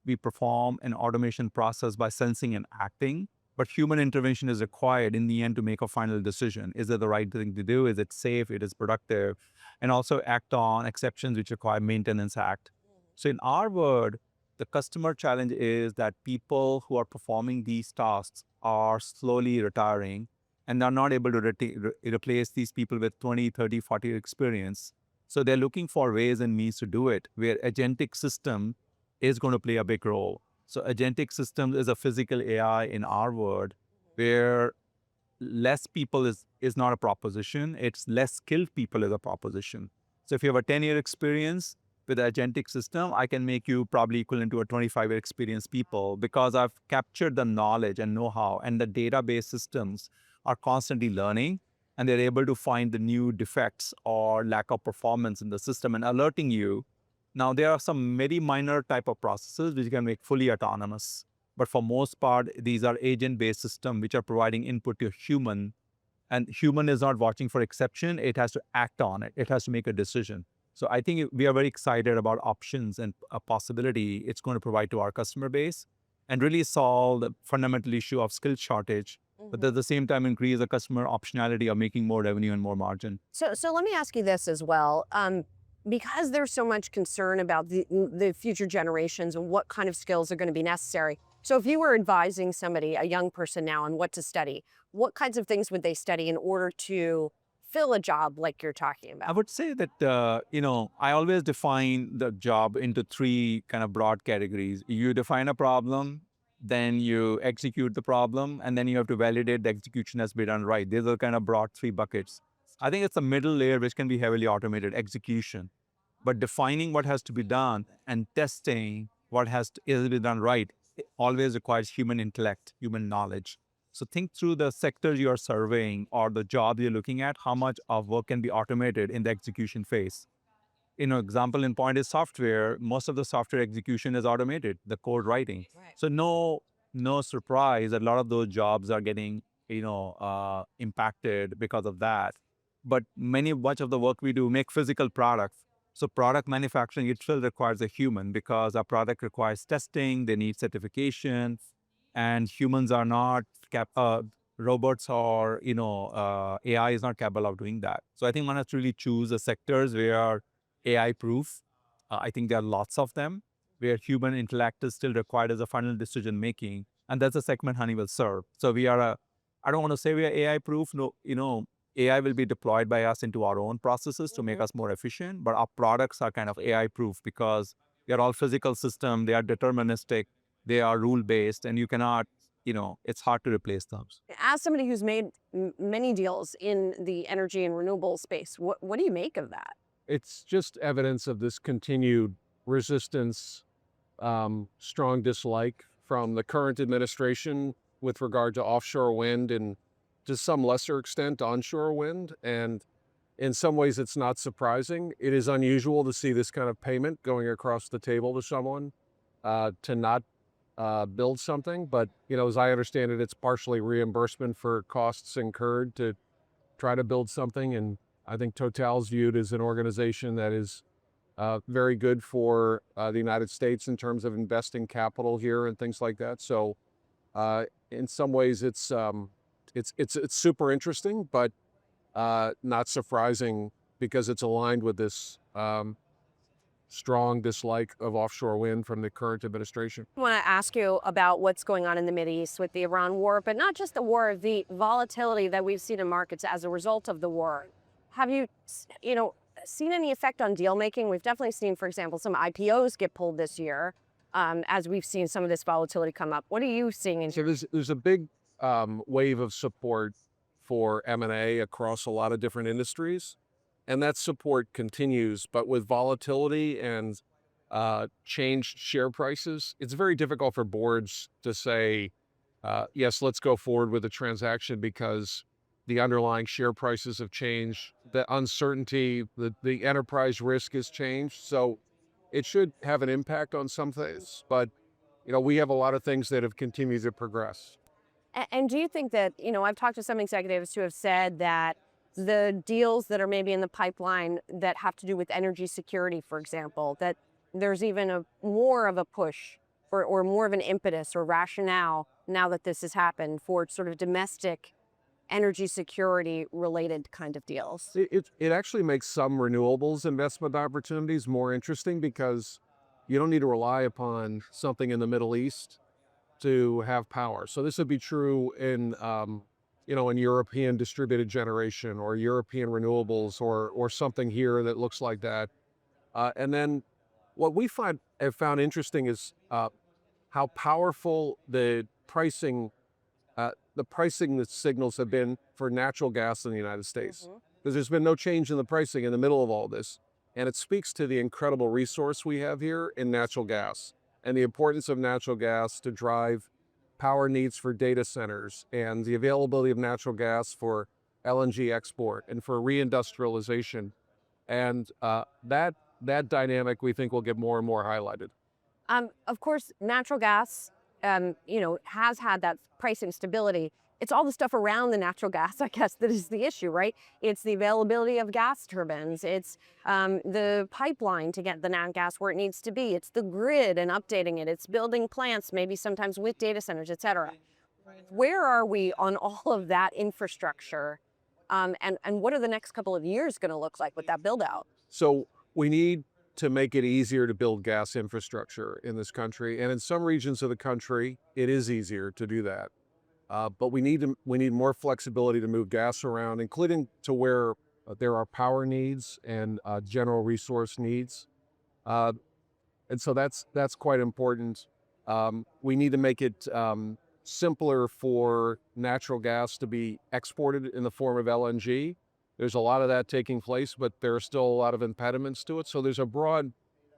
we perform an automation process by sensing and acting, but human intervention is required in the end to make a final decision. Is it the right thing to do? Is it safe? It is productive? And also act on exceptions which require maintenance act. So in our world, the customer challenge is that people who are performing these tasks are slowly retiring and are not able to replace these people with 20, 30, 40 year experience. So they're looking for ways and means to do it, where agentic system is going to play a big role. So agentic systems is a physical AI in our world, where less people is not a proposition. It's less skilled people is a proposition. So if you have a 10-year experience with an agentic system, I can make you probably equivalent to a 25-year experienced people because I've captured the knowledge and know-how, and the database systems are constantly learning, and they're able to find the new defects or lack of performance in the system and alerting you. Now, there are some very minor type of processes which can make fully autonomous. But for most part, these are agent-based systems which are providing input to a human. And human is not watching for exception. It has to act on it. It has to make a decision. So I think we are very excited about options and a possibility it's going to provide to our customer base and really solve the fundamental issue of skill shortage, but at the same time increase the customer optionality of making more revenue and more margin. So let me ask you this as well. Because there's so much concern about the future generations and what kind of skills are going to be necessary. So if you were advising somebody, a young person now, on what to study, what kinds of things would they study in order to fill a job like you're talking about? I would say that, I always define the job into three kind of broad categories. You define a problem, then you execute the problem, and then you have to validate the execution has been done right. These are kind of broad three buckets. I think it's a middle layer which can be heavily automated, execution. But defining what has to be done and testing what is to be done right, it always requires human intellect, human knowledge. So think through the sectors you are surveying or the job you're looking at, how much of work can be automated in the execution phase. Example in point is software. Most of the software execution is automated, the code writing. Right. So no surprise that a lot of those jobs are getting, impacted because of that. But much of the work we do make physical products. So product manufacturing itself requires a human because our product requires testing, they need certification, and humans are not robots or AI is not capable of doing that. So I think one has to really choose the sectors where AI proof. I think there are lots of them where human intellect is still required as a final decision making, and that's a segment Honeywell serve. So I don't want to say we are AI proof. No, AI will be deployed by us into our own processes to make us more efficient, but our products are kind of AI proof because they're all physical systems, they are deterministic, they are rule based, and you cannot, it's hard to replace those. As somebody who's made many deals in the energy and renewable space, what do you make of that? It's just evidence of this continued resistance, strong dislike from the current administration with regard to offshore wind and to some lesser extent onshore wind. And in some ways it's not surprising. It is unusual to see this kind of payment going across the table to someone to not build something. But, as I understand it, it's partially reimbursement for costs incurred to try to build something. And I think Total's viewed as an organization that is very good for the United States in terms of investing capital here and things like that. So in some ways it's super interesting, but not surprising because it's aligned with this strong dislike of offshore wind from the current administration. I want to ask you about what's going on in the Mideast with the Iran war, but not just the war, the volatility that we've seen in markets as a result of the war. Have you, seen any effect on deal making? We've definitely seen, for example, some IPOs get pulled this year, as we've seen some of this volatility come up. What are you seeing in So there's a big wave of support for M&A across a lot of different industries, and that support continues. But with volatility and changed share prices, it's very difficult for boards to say, yes, let's go forward with a transaction because the underlying share prices have changed, the uncertainty, the enterprise risk has changed. So it should have an impact on some things, but we have a lot of things that have continued to progress. And do you think that, I've talked to some executives who have said that the deals that are maybe in the pipeline that have to do with energy security, for example, that there's even more of a push or more of an impetus or rationale now that this has happened for sort of domestic energy security related kind of deals? It actually makes some renewables investment opportunities more interesting because you don't need to rely upon something in the Middle East to have power. So this would be true in in European distributed generation or European renewables or something here that looks like that. And then what we have found interesting is how powerful the pricing signals have been for natural gas in the United States. Because there's been no change in the pricing in the middle of all this. And it speaks to the incredible resource we have here in natural gas and the importance of natural gas to drive power needs for data centers and the availability of natural gas for LNG export and for reindustrialization. And that dynamic we think will get more and more highlighted. Of course, natural gas, has had that pricing stability. It's all the stuff around the natural gas, I guess, that is the issue, right? It's the availability of gas turbines. It's the pipeline to get the nat gas where it needs to be. It's the grid and updating it. It's building plants, maybe sometimes with data centers, et cetera. Where are we on all of that infrastructure? And what are the next couple of years going to look like with that build out? So we need to make it easier to build gas infrastructure in this country. And in some regions of the country, it is easier to do that. But we need more flexibility to move gas around, including to where there are power needs and general resource needs. And so that's quite important. We need to make it simpler for natural gas to be exported in the form of LNG. There's a lot of that taking place, but there are still a lot of impediments to it. So there's a broad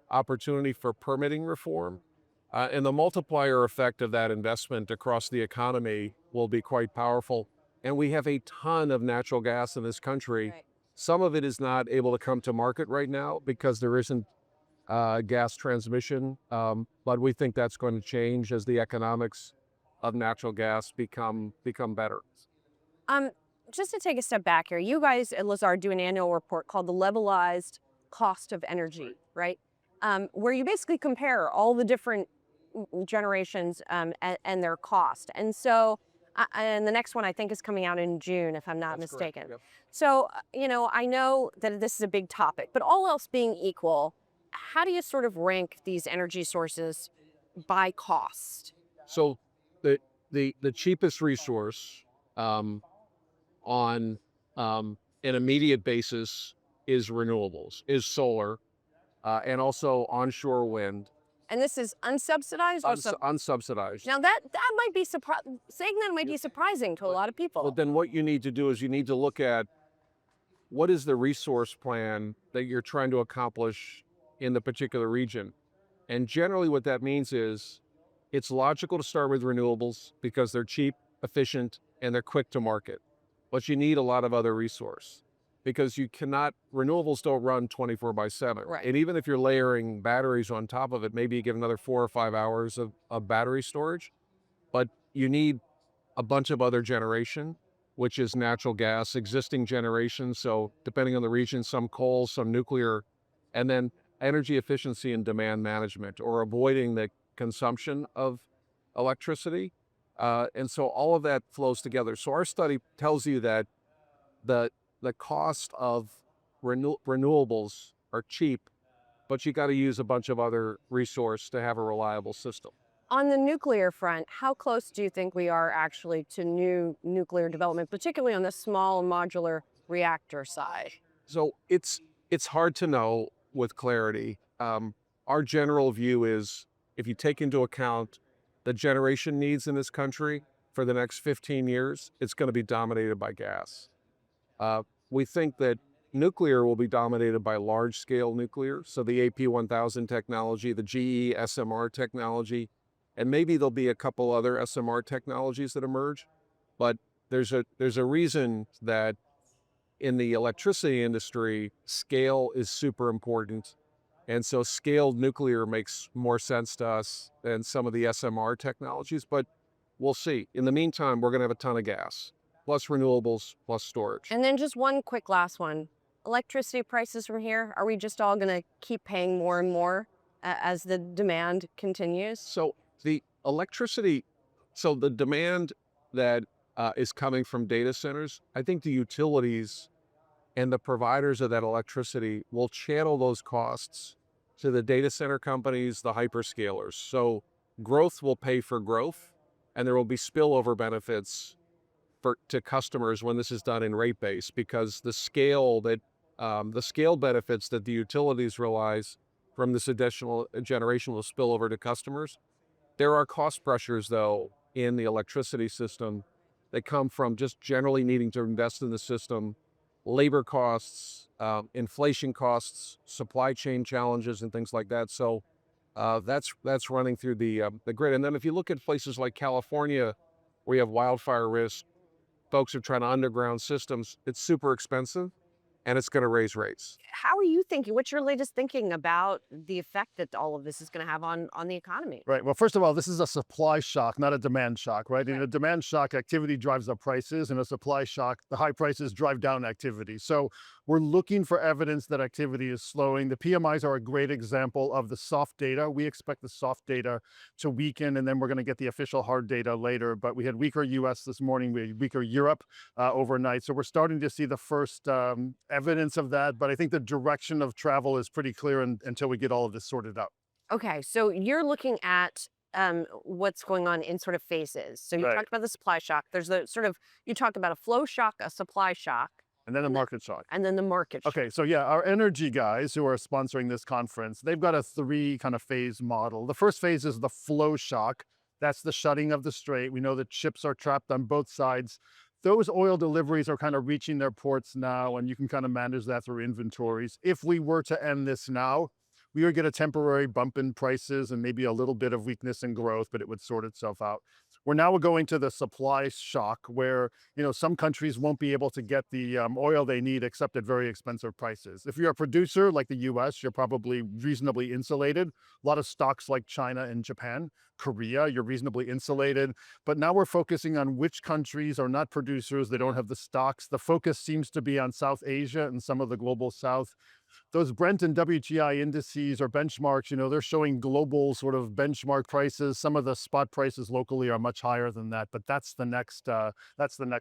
opportunity for permitting reform. And the multiplier effect of that investment across the economy will be quite powerful. And we have a ton of natural gas in this country. Right. Some of it is not able to come to market right now because there isn't gas transmission. But we think that's going to change as the economics of natural gas become better. Just to take a step back here, you guys at Lazard do an annual report called the Levelized Cost of Energy, right? Where you basically compare all the different generations and their cost. And so, and the next one I think is coming out in June, if I'm not mistaken. Yep. So, I know that this is a big topic, but all else being equal, how do you sort of rank these energy sources by cost? So the cheapest resource on an immediate basis is renewables, is solar, and also onshore wind. And this is unsubsidized or Unsubsidized. Now that might be saying that might be surprising to a lot of people. Well, then what you need to do is you need to look at what is the resource plan that you're trying to accomplish in the particular region. And generally what that means is it's logical to start with renewables because they're cheap, efficient, and they're quick to market. But you need a lot of other resource because renewables don't run 24/7. Right. And even if you're layering batteries on top of it, maybe you get another 4 or 5 hours of battery storage, but you need a bunch of other generation, which is natural gas, existing generation. So depending on the region, some coal, some nuclear, and then energy efficiency and demand management or avoiding the consumption of electricity. And so all of that flows together. So our study tells you that the cost of renewables are cheap but you got to use a bunch of other resource to have a reliable system. On the nuclear front, how close do you think we are actually to new nuclear development, particularly on the small modular reactor side? So it's hard to know with clarity. Our general view is if you take into account the generation needs in this country for the next 15 years, it's going to be dominated by gas. We think that nuclear will be dominated by large-scale nuclear, so the AP1000 technology, the GE SMR technology, and maybe there'll be a couple other SMR technologies that emerge. But there's a reason that in the electricity industry, scale is super important. And so scaled nuclear makes more sense to us than some of the SMR technologies, but we'll see. In the meantime, we're going to have a ton of gas, plus renewables, plus storage. And then just one quick last one. Electricity prices from here, are we just all going to keep paying more and more as the demand continues? So the electricity, so the demand that is coming from data centers, I think the utilities and the providers of that electricity will channel those costs to the data center companies, the hyperscalers. So growth will pay for growth, and there will be spillover benefits to customers when this is done in rate base, because the scale benefits that the utilities realize from this additional generation will spill over to customers. There are cost pressures, though, in the electricity system that come from just generally needing to invest in the system, labor costs, inflation costs, supply chain challenges, and things like that. So that's running through the grid. And then if you look at places like California, where you have wildfire risk, folks are trying to underground systems. It's super expensive, and it's going to raise rates. How are you thinking? What's your latest thinking about the effect that all of this is going to have on the economy? Right. Well, first of all, this is a supply shock, not a demand shock, right? In Right. a demand shock, activity drives up prices. In a supply shock, the high prices drive down activity. So we're looking for evidence that activity is slowing. The PMIs are a great example of the soft data. We expect the soft data to weaken, and then we're going to get the official hard data later. But we had weaker US this morning, we had weaker Europe overnight. So we're starting to see the first evidence of that. But I think the direction of travel is pretty clear until we get all of this sorted out. Okay, so you're looking at what's going on in sort of phases. So you Right. talked about the supply shock. There's the sort of, you talked about a flow shock, a supply shock, And then the market shock. and then the market shock. Okay, so yeah, our energy guys who are sponsoring this conference, they've got a 3 kind of phase model. The first phase is the flow shock. That's the shutting of the strait. We know that ships are trapped on both sides. Those oil deliveries are kind of reaching their ports now, and you can kind of manage that through inventories. If we were to end this now, we would get a temporary bump in prices and maybe a little bit of weakness in growth, but it would sort itself out. We're now going to the supply shock where, some countries won't be able to get the oil they need except at very expensive prices. If you're a producer like the US, you're probably reasonably insulated. A lot of stocks like China and Japan, Korea, you're reasonably insulated. But now we're focusing on which countries are not producers. They don't have the stocks. The focus seems to be on South Asia and some of the global South. Those Brent and WTI indices or benchmarks, they're showing global sort of benchmark prices. Some of the spot prices locally are much higher than that, but that's the next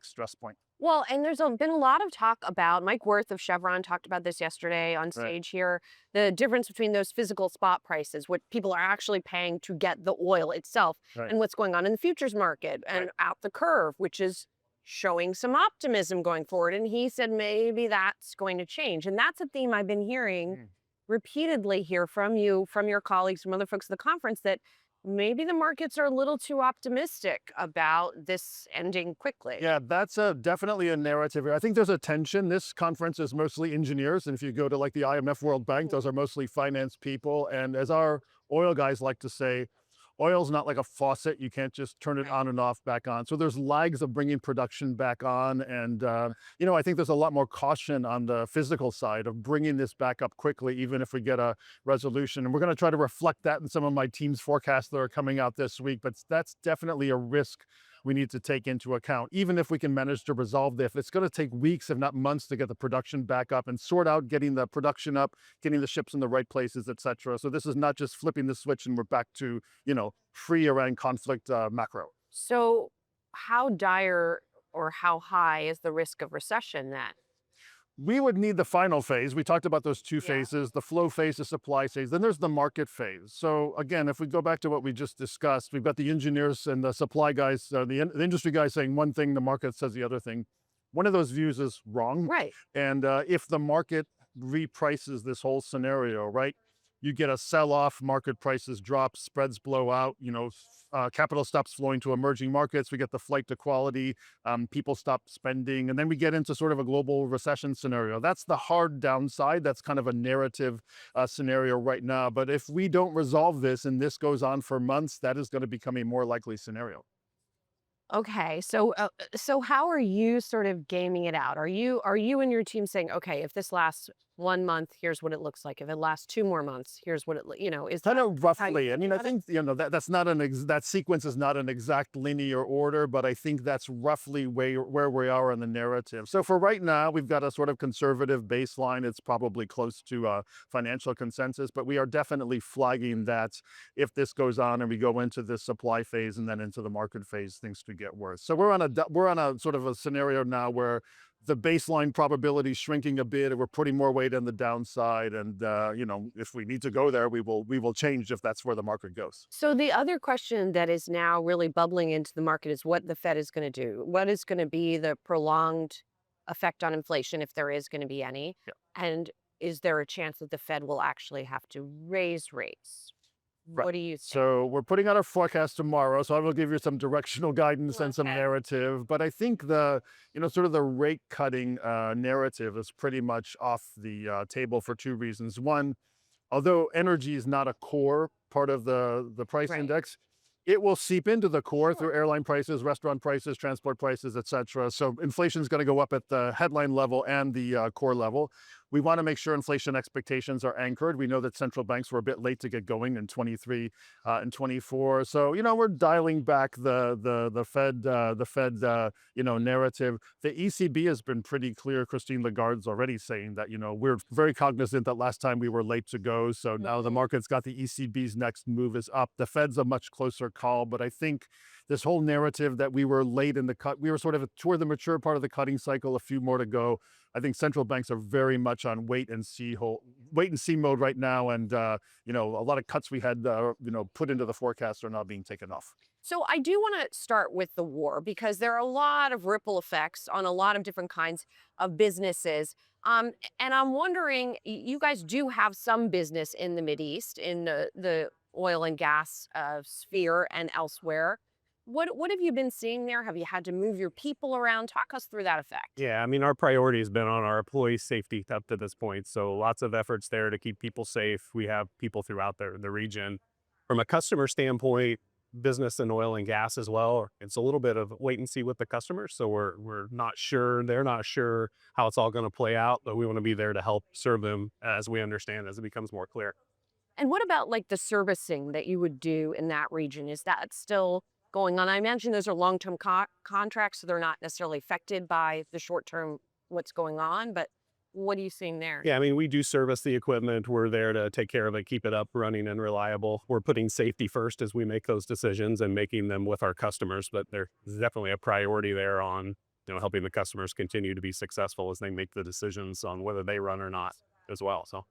stress point. Well, and there's been a lot of talk about, Mike Wirth of Chevron talked about this yesterday on stage here, the difference between those physical spot prices, what people are actually paying to get the oil itself, Right. and what's going on in the futures market and out the curve, which is showing some optimism going forward. And he said maybe that's going to change. And that's a theme I've been hearing repeatedly here from you, from your colleagues, from other folks at the conference, that maybe the markets are a little too optimistic about this ending quickly. Yeah, that's definitely a narrative here. I think there's a tension. This conference is mostly engineers. And if you go to like the IMF World Bank, those are mostly finance people. And as our oil guys like to say, oil's not like a faucet. You can't just turn it on and off back on. So there's lags of bringing production back on. And, I think there's a lot more caution on the physical side of bringing this back up quickly, even if we get a resolution. And we're going to try to reflect that in some of my team's forecasts that are coming out this week. But that's definitely a risk we need to take into account. Even if we can manage to resolve this, it's going to take weeks, if not months, to get the production back up and sort out getting the production up, getting the ships in the right places, etc. So this is not just flipping the switch and we're back to, free Iran conflict macro. So how dire or how high is the risk of recession then? We would need the final phase. We talked about those two Yeah. phases, the flow phase, the supply phase. Then there's the market phase. So again, if we go back to what we just discussed, we've got the engineers and the supply guys, the industry guys saying one thing, the market says the other thing. One of those views is wrong. Right. And if the market reprices this whole scenario, right, you get a sell-off, market prices drop, spreads blow out, capital stops flowing to emerging markets. We get the flight to quality, people stop spending, and then we get into sort of a global recession scenario. That's the hard downside. That's kind of a narrative scenario right now. But if we don't resolve this and this goes on for months, that is going to become a more likely scenario. Okay, so how are you sort of gaming it out? Are you and your team saying, okay, if this lasts 1 month, here's what it looks like. If it lasts 2 more months, here's what is Kind that of how you roughly. I mean, think I about it? think that's not that sequence is not an exact linear order, but I think that's roughly where we are in the narrative. So for right now, we've got a sort of conservative baseline. It's probably close to financial consensus, but we are definitely flagging that if this goes on and we go into this supply phase and then into the market phase, things could get worse. So we're on a sort of a scenario now where the baseline probability is shrinking a bit, and we're putting more weight on the downside. And if we need to go there, we will change if that's where the market goes. So the other question that is now really bubbling into the market is what the Fed is going to do. What is going to be the prolonged effect on inflation, if there is going to be any? Yeah. And is there a chance that the Fed will actually have to raise rates? Right. What do you think? So we're putting out our forecast tomorrow. So I will give you some directional guidance and some Okay. narrative. But I think sort of the rate cutting narrative is pretty much off the table for two reasons. One, although energy is not a core part of the price Right. index, it will seep into the core Sure. through airline prices, restaurant prices, transport prices, et cetera. So inflation is going to go up at the headline level and the core level. We want to make sure inflation expectations are anchored. We know that central banks were a bit late to get going in 23 and 24. So, we're dialing back the Fed narrative. The ECB has been pretty clear. Christine Lagarde's already saying that, we're very cognizant that last time we were late to go. So now the market's got the ECB's next move is up. The Fed's a much closer call, but I think this whole narrative that we were late in the cut, we were sort of toward the mature part of the cutting cycle, a few more to go. I think central banks are very much on wait and see mode right now, and a lot of cuts we had put into the forecast are not being taken off. So I do want to start with the war because there are a lot of ripple effects on a lot of different kinds of businesses. And I'm wondering, you guys do have some business in the Mideast, in the oil and gas sphere and elsewhere. What have you been seeing there? Have you had to move your people around? Talk us through that effect. Yeah, I mean, our priority has been on our employee safety up to this point. So lots of efforts there to keep people safe. We have people throughout the region. From a customer standpoint, business and oil and gas as well, it's a little bit of wait and see with the customers. So we're not sure, they're not sure how it's all going to play out, but we want to be there to help serve them as we understand, as it becomes more clear. And what about like the servicing that you would do in that region? Is that still going on? I imagine those are long-term contracts, so they're not necessarily affected by the short-term what's going on, but what are you seeing there? Yeah, I mean, we do service the equipment. We're there to take care of it, keep it up, running and reliable. We're putting safety first as we make those decisions and making them with our customers, but there's definitely a priority there on helping the customers continue to be successful as they make the decisions on whether they run or not as well. So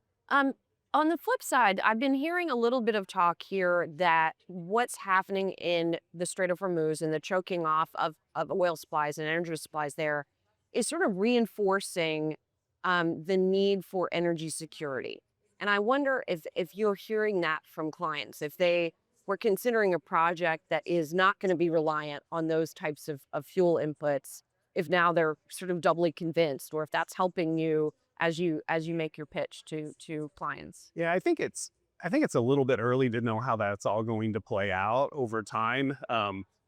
On the flip side, I've been hearing a little bit of talk here that what's happening in the Strait of Hormuz and the choking off of oil supplies and energy supplies there is sort of reinforcing the need for energy security. And I wonder if you're hearing that from clients, if they were considering a project that is not going to be reliant on those types of fuel inputs, if now they're sort of doubly convinced, or if that's helping you as you make your pitch to clients. yeah, I think it's a little bit early to know how that's all going to play out over time.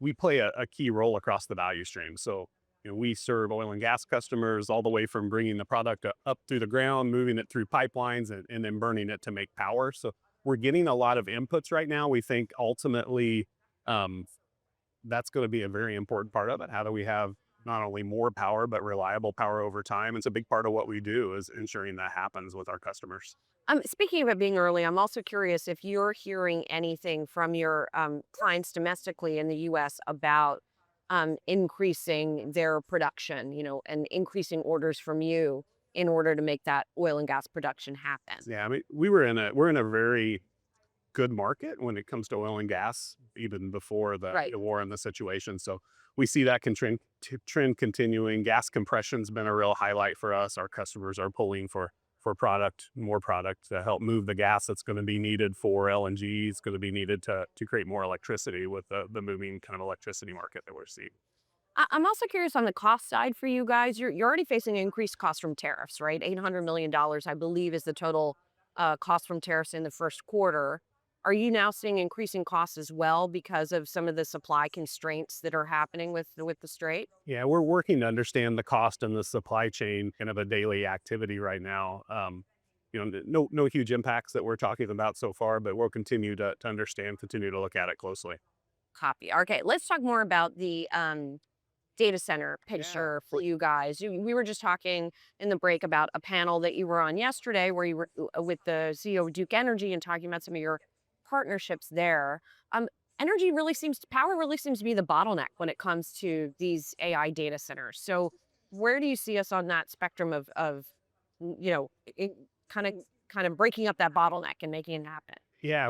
We play a key role across the value stream. So we serve oil and gas customers all the way from bringing the product up through the ground, moving it through pipelines, and then burning it to make power. So we're getting a lot of inputs right now. We think ultimately that's going to be a very important part of it. How do we have not only more power, but reliable power over time? It's a big part of what we do, is ensuring that happens with our customers. Speaking of it being early, I'm also curious if you're hearing anything from your clients domestically in the U.S. about increasing their production, and increasing orders from you in order to make that oil and gas production happen. Yeah, I mean, we're in a very good market when it comes to oil and gas, even before Right. the war and the situation. So we see that trend continuing. Gas compression's been a real highlight for us. Our customers are pulling for more product to help move the gas that's going to be needed for LNG. It's going to be needed to create more electricity with the moving kind of electricity market that we're seeing. I'm also curious on the cost side for you guys. You're already facing increased costs from tariffs, right? $800 million, I believe, is the total cost from tariffs in the first quarter. Are you now seeing increasing costs as well because of some of the supply constraints that are happening with the Strait? Yeah, we're working to understand the cost and the supply chain, kind of a daily activity right now. No huge impacts that we're talking about so far, but we'll continue to understand, continue to look at it closely. Copy. Okay, let's talk more about the data center picture for you guys. We were just talking in the break about a panel that you were on yesterday where you were with the CEO of Duke Energy and talking about some of your partnerships there. Power really seems to be the bottleneck when it comes to these AI data centers. So where do you see us on that spectrum of kind of breaking up that bottleneck and making it happen? Yeah,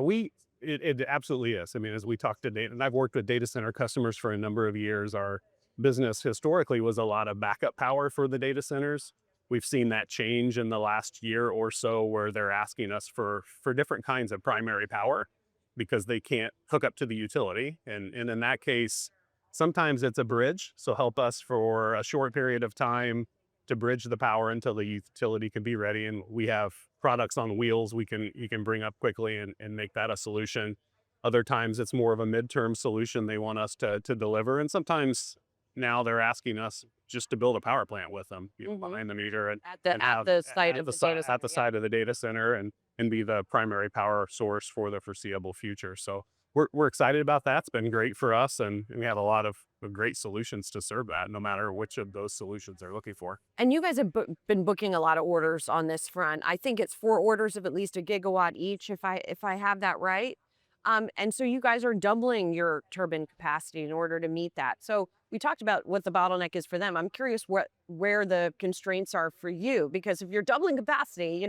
it absolutely is. I mean, as we talk to data, and I've worked with data center customers for a number of years, our business historically was a lot of backup power for the data centers. We've seen that change in the last year or so where they're asking us for different kinds of primary power because they can't hook up to the utility. And in that case, sometimes it's a bridge. So help us for a short period of time to bridge the power until the utility can be ready. And we have products on wheels you can bring up quickly and make that a solution. Other times it's more of a midterm solution they want us to deliver. And sometimes now they're asking us just to build a power plant with them behind the meter and At the site of the data center. at the side of the data center and be the primary power source for the foreseeable future. So we're excited about that. It's been great for us, and we have a lot of great solutions to serve that, no matter which of those solutions they're looking for. And you guys have been booking a lot of orders on this front. I think it's 4 orders of at least a gigawatt each, if I have that right. And so you guys are doubling your turbine capacity in order to meet that. So we talked about what the bottleneck is for them. I'm curious where the constraints are for you, because if you're doubling capacity,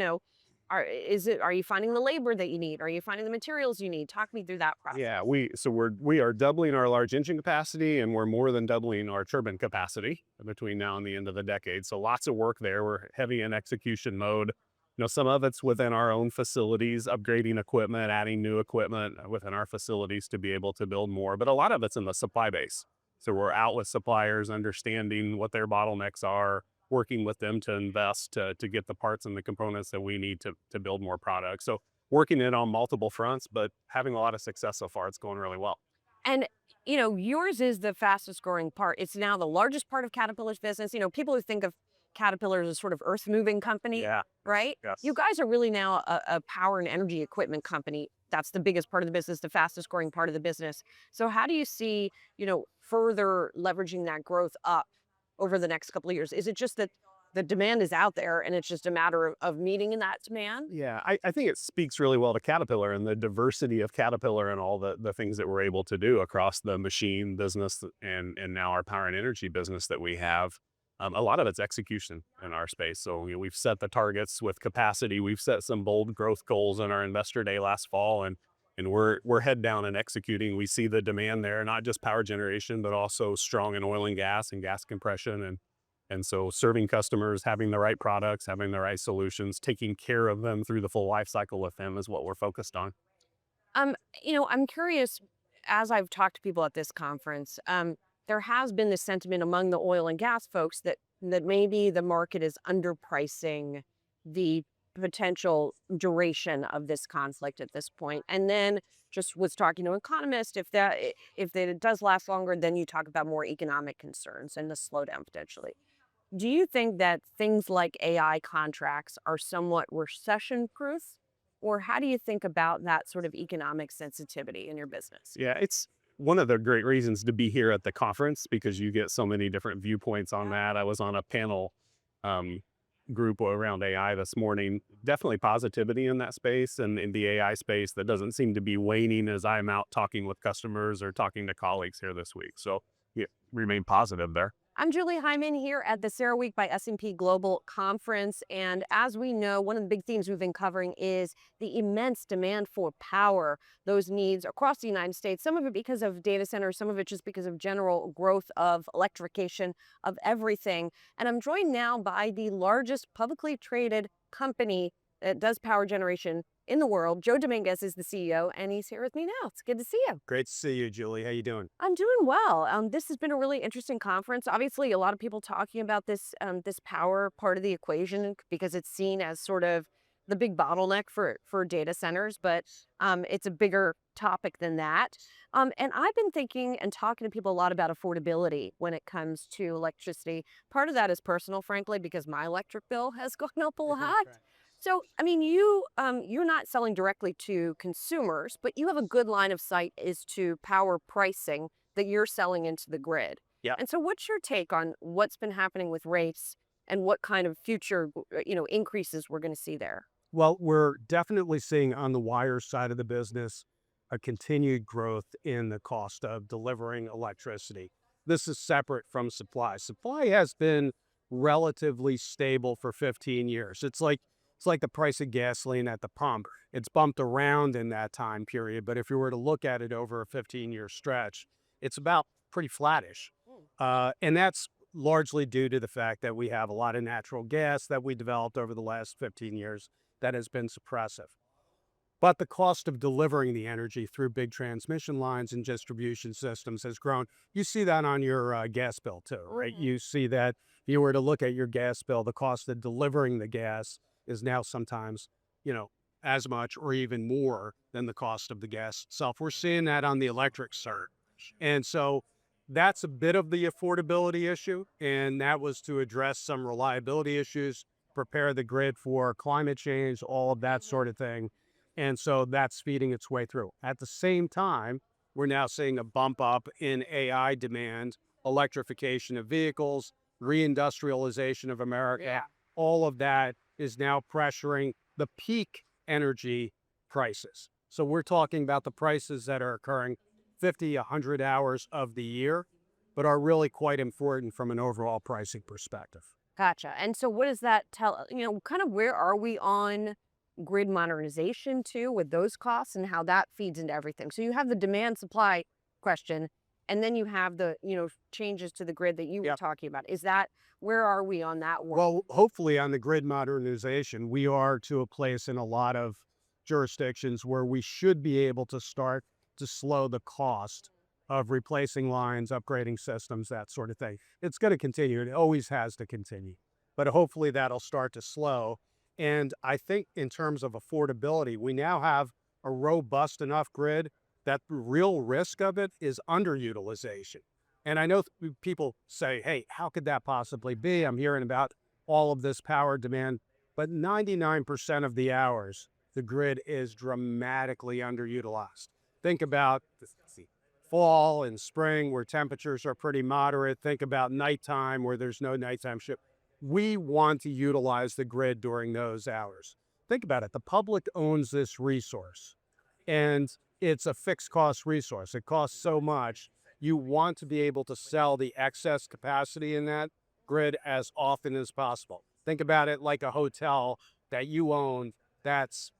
are you finding the labor that you need? Are you finding the materials you need? Talk me through that process. Yeah, we are doubling our large engine capacity, and we're more than doubling our turbine capacity between now and the end of the decade. So lots of work there. We're heavy in execution mode. Some of it's within our own facilities, upgrading equipment, adding new equipment within our facilities to be able to build more. But a lot of it's in the supply base. So we're out with suppliers, understanding what their bottlenecks are, working with them to invest to get the parts and the components that we need to build more products. So working it on multiple fronts, but having a lot of success so far. It's going really well. And, yours is the fastest growing part. It's now the largest part of Caterpillar's business. People who think of Caterpillar as a sort of earth moving company, Yeah. right? Yes. You guys are really now a power and energy equipment company. That's the biggest part of the business, the fastest growing part of the business. So how do you see, further leveraging that growth up over the next couple of years? Is it just that the demand is out there and it's just a matter of meeting that demand? Yeah, I think it speaks really well to Caterpillar and the diversity of Caterpillar and all the things that we're able to do across the machine business and now our power and energy business that we have. A lot of it's execution in our space. So we've set the targets with capacity. We've set some bold growth goals in our investor day last fall, and we're head down and executing. We see the demand there, not just power generation, but also strong in oil and gas compression, and so serving customers, having the right products, having the right solutions, taking care of them through the full life cycle with them is what we're focused on. I'm curious, as I've talked to people at this conference, there has been this sentiment among the oil and gas folks that maybe the market is underpricing the potential duration of this conflict at this point. And then just was talking to an economist, if it does last longer, then you talk about more economic concerns and the slowdown potentially. Do you think that things like AI contracts are somewhat recession proof? Or how do you think about that sort of economic sensitivity in your business? Yeah, it's one of the great reasons to be here at the conference because you get so many different viewpoints on that. I was on a panel group around AI this morning. Definitely positivity in that space and in the AI space that doesn't seem to be waning as I'm out talking with customers or talking to colleagues here this week. So yeah, remain positive there. I'm Julie Hyman here at the CERAWeek by S&P Global Conference. And as we know, one of the big themes we've been covering is the immense demand for power, those needs across the United States, some of it because of data centers, some of it just because of general growth of electrification of everything. And I'm joined now by the largest publicly traded company that does power generation in the world. Joe Dominguez is the CEO, and he's here with me now. It's good to see you. Great to see you, Julie. How you doing? I'm doing well. This has been a really interesting conference. Obviously, a lot of people talking about this power part of the equation because it's seen as sort of the big bottleneck for data centers, but it's a bigger topic than that. And I've been thinking and talking to people a lot about affordability when it comes to electricity. Part of that is personal, frankly, because my electric bill has gone up a lot. So, I mean, you're not selling directly to consumers, but you have a good line of sight as to power pricing that you're selling into the grid. Yeah. And so what's your take on what's been happening with rates and what kind of future, increases we're going to see there? Well, we're definitely seeing on the wire side of the business a continued growth in the cost of delivering electricity. This is separate from supply. Supply has been relatively stable for 15 years. It's like the price of gasoline at the pump. It's bumped around in that time period, but if you were to look at it over a 15-year stretch, it's about pretty flattish. And that's largely due to the fact that we have a lot of natural gas that we developed over the last 15 years that has been suppressive. But the cost of delivering the energy through big transmission lines and distribution systems has grown. You see that on your gas bill too, right? Mhm. You see that if you were to look at your gas bill, the cost of delivering the gas is now sometimes, as much or even more than the cost of the gas itself. We're seeing that on the electric side. And so that's a bit of the affordability issue. And that was to address some reliability issues, prepare the grid for climate change, all of that sort of thing. And so that's feeding its way through. At the same time, we're now seeing a bump up in AI demand, electrification of vehicles, reindustrialization of America. Yeah. All of that is now pressuring the peak energy prices. So we're talking about the prices that are occurring 50, 100 hours of the year, but are really quite important from an overall pricing perspective. Gotcha. And so what does that tell, kind of where are we on grid modernization too with those costs and how that feeds into everything? So you have the demand supply question, and then you have the, changes to the grid that you were Yep. talking about. Where are we on that work? Well, hopefully on the grid modernization, we are to a place in a lot of jurisdictions where we should be able to start to slow the cost of replacing lines, upgrading systems, that sort of thing. It's going to continue. It always has to continue. But hopefully that'll start to slow. And I think in terms of affordability, we now have a robust enough grid that the real risk of it is underutilization. And I know people say, hey, how could that possibly be? I'm hearing about all of this power demand, but 99% of the hours, the grid is dramatically underutilized. Think about the fall and spring where temperatures are pretty moderate. Think about nighttime where there's no nighttime shift. We want to utilize the grid during those hours. Think about it. The public owns this resource, and it's a fixed cost resource. It costs so much. You want to be able to sell the excess capacity in that grid as often as possible. Think about it like a hotel that you own that's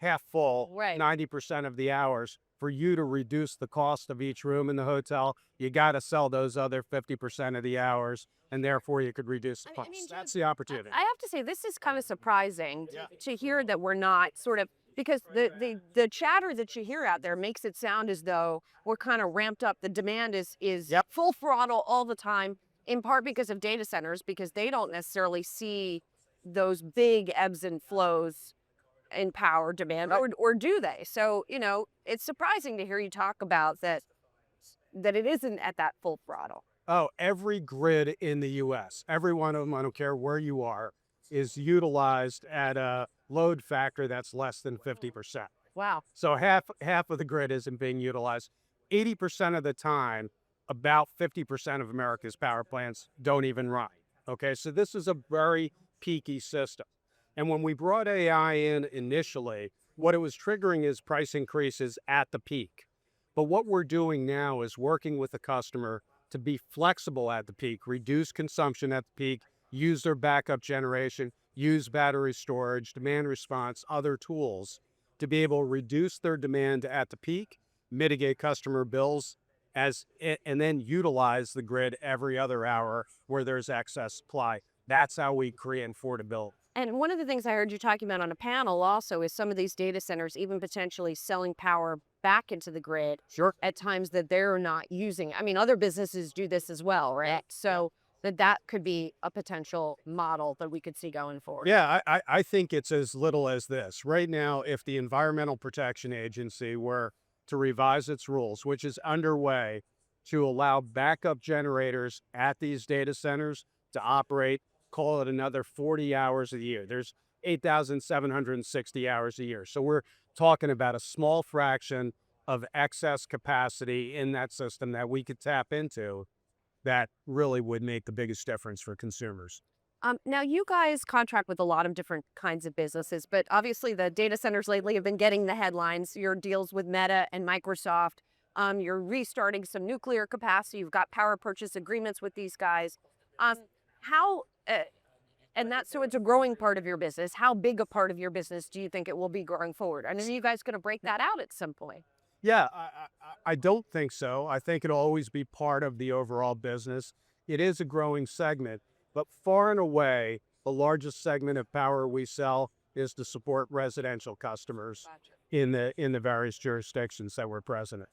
half full, Right. 90% of the hours. For you to reduce the cost of each room in the hotel, you got to sell those other 50% of the hours, and therefore you could reduce the I cost. mean, That's the opportunity. I have to say, this is kind of surprising to hear that we're not sort of, because the chatter that you hear out there makes it sound as though we're kind of ramped up. The demand is Yep. full throttle all the time, in part because of data centers, because they don't necessarily see those big ebbs and flows in power demand, or do they? So, it's surprising to hear you talk about that it isn't at that full throttle. Oh, every grid in the U.S., every one of them, I don't care where you are, is utilized at a load factor that's less than 50%. Wow. So half of the grid isn't being utilized. 80% of the time, about 50% of America's power plants don't even run. Okay, so this is a very peaky system. And when we brought AI in initially, what it was triggering is price increases at the peak. But what we're doing now is working with the customer to be flexible at the peak, reduce consumption at the peak, use their backup generation, use battery storage, demand response, other tools to be able to reduce their demand at the peak, mitigate customer bills, and then utilize the grid every other hour where there's excess supply. That's how we create affordability. And one of the things I heard you talking about on a panel also is some of these data centers even potentially selling power back into the grid Sure. at times that they're not using. I mean, other businesses do this as well, right? So that could be a potential model that we could see going forward. Yeah, I think it's as little as this. Right now, if the Environmental Protection Agency were to revise its rules, which is underway, to allow backup generators at these data centers to operate, call it another 40 hours a year. There's 8,760 hours a year. So we're talking about a small fraction of excess capacity in that system that we could tap into that really would make the biggest difference for consumers. Now, you guys contract with a lot of different kinds of businesses, but obviously the data centers lately have been getting the headlines. Your deals with Meta and Microsoft. You're restarting some nuclear capacity. You've got power purchase agreements with these guys. So it's a growing part of your business. How big a part of your business do you think it will be going forward? And are you guys going to break that out at some point? Yeah, I don't think so. I think it'll always be part of the overall business. It is a growing segment, but far and away, the largest segment of power we sell is to support residential customers in the various jurisdictions that we're present in.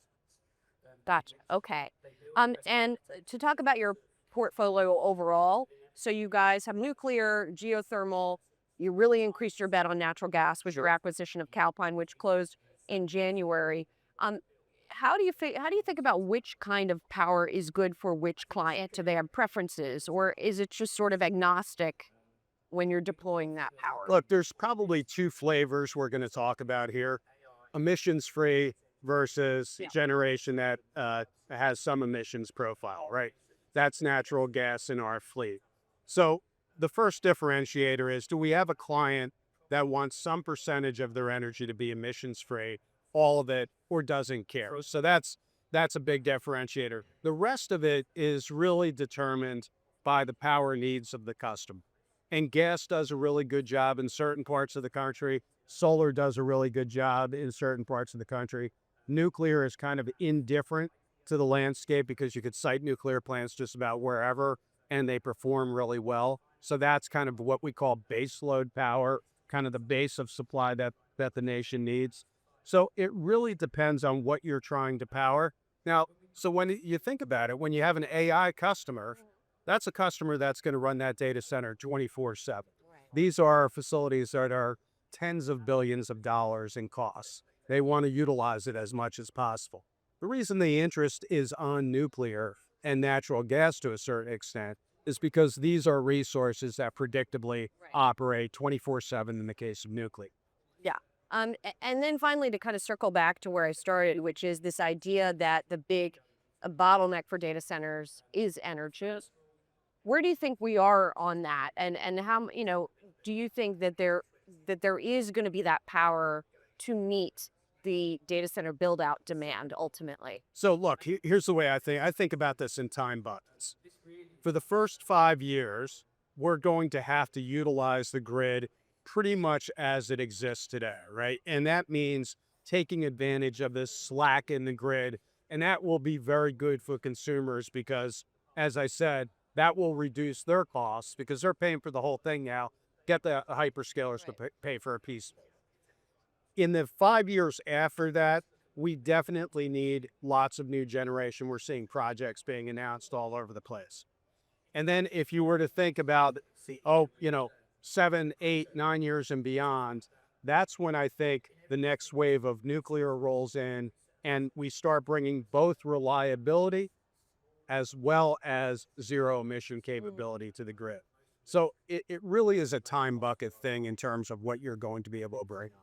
Gotcha. Okay. And to talk about your portfolio overall, so you guys have nuclear, geothermal. You really increased your bet on natural gas with your acquisition of Calpine, which closed in January. How do you think about which kind of power is good for which client? Do they have preferences, or is it just sort of agnostic when you're deploying that power? Look, there's probably two flavors we're going to talk about here: emissions-free versus generation that has some emissions profile, right? That's natural gas in our fleet. So the first differentiator is, do we have a client that wants some percentage of their energy to be emissions-free, all of it, or doesn't care? So that's a big differentiator. The rest of it is really determined by the power needs of the customer. And gas does a really good job in certain parts of the country. Solar does a really good job in certain parts of the country. Nuclear is kind of indifferent to the landscape because you could site nuclear plants just about wherever and they perform really well. So that's kind of what we call base load power, kind of the base of supply that the nation needs. So it really depends on what you're trying to power. Now, so when you think about it, when you have an AI customer, that's a customer that's going to run that data center 24/7. These are facilities that are tens of billions of dollars in costs. They want to utilize it as much as possible. The reason the interest is on nuclear and natural gas to a certain extent is because these are resources that predictably operate 24/7 in the case of nuclear. Yeah. And then finally, to kind of circle back to where I started, which is this idea that the big bottleneck for data centers is energy. Where do you think we are on that? And how, do you think that there is going to be that power to meet the data center build out demand ultimately? So look, here's the way I think. I think about this in time buckets. For the first 5 years, we're going to have to utilize the grid pretty much as it exists today, right? And that means taking advantage of this slack in the grid. And that will be very good for consumers because, as I said, that will reduce their costs because they're paying for the whole thing now. Get the hyperscalers to pay for a piece. In the 5 years after that, we definitely need lots of new generation. We're seeing projects being announced all over the place. And then if you were to think about, 7, 8, 9 years and beyond, that's when I think the next wave of nuclear rolls in and we start bringing both reliability as well as zero emission capability to the grid. So it really is a time bucket thing in terms of what you're going to be able to bring on.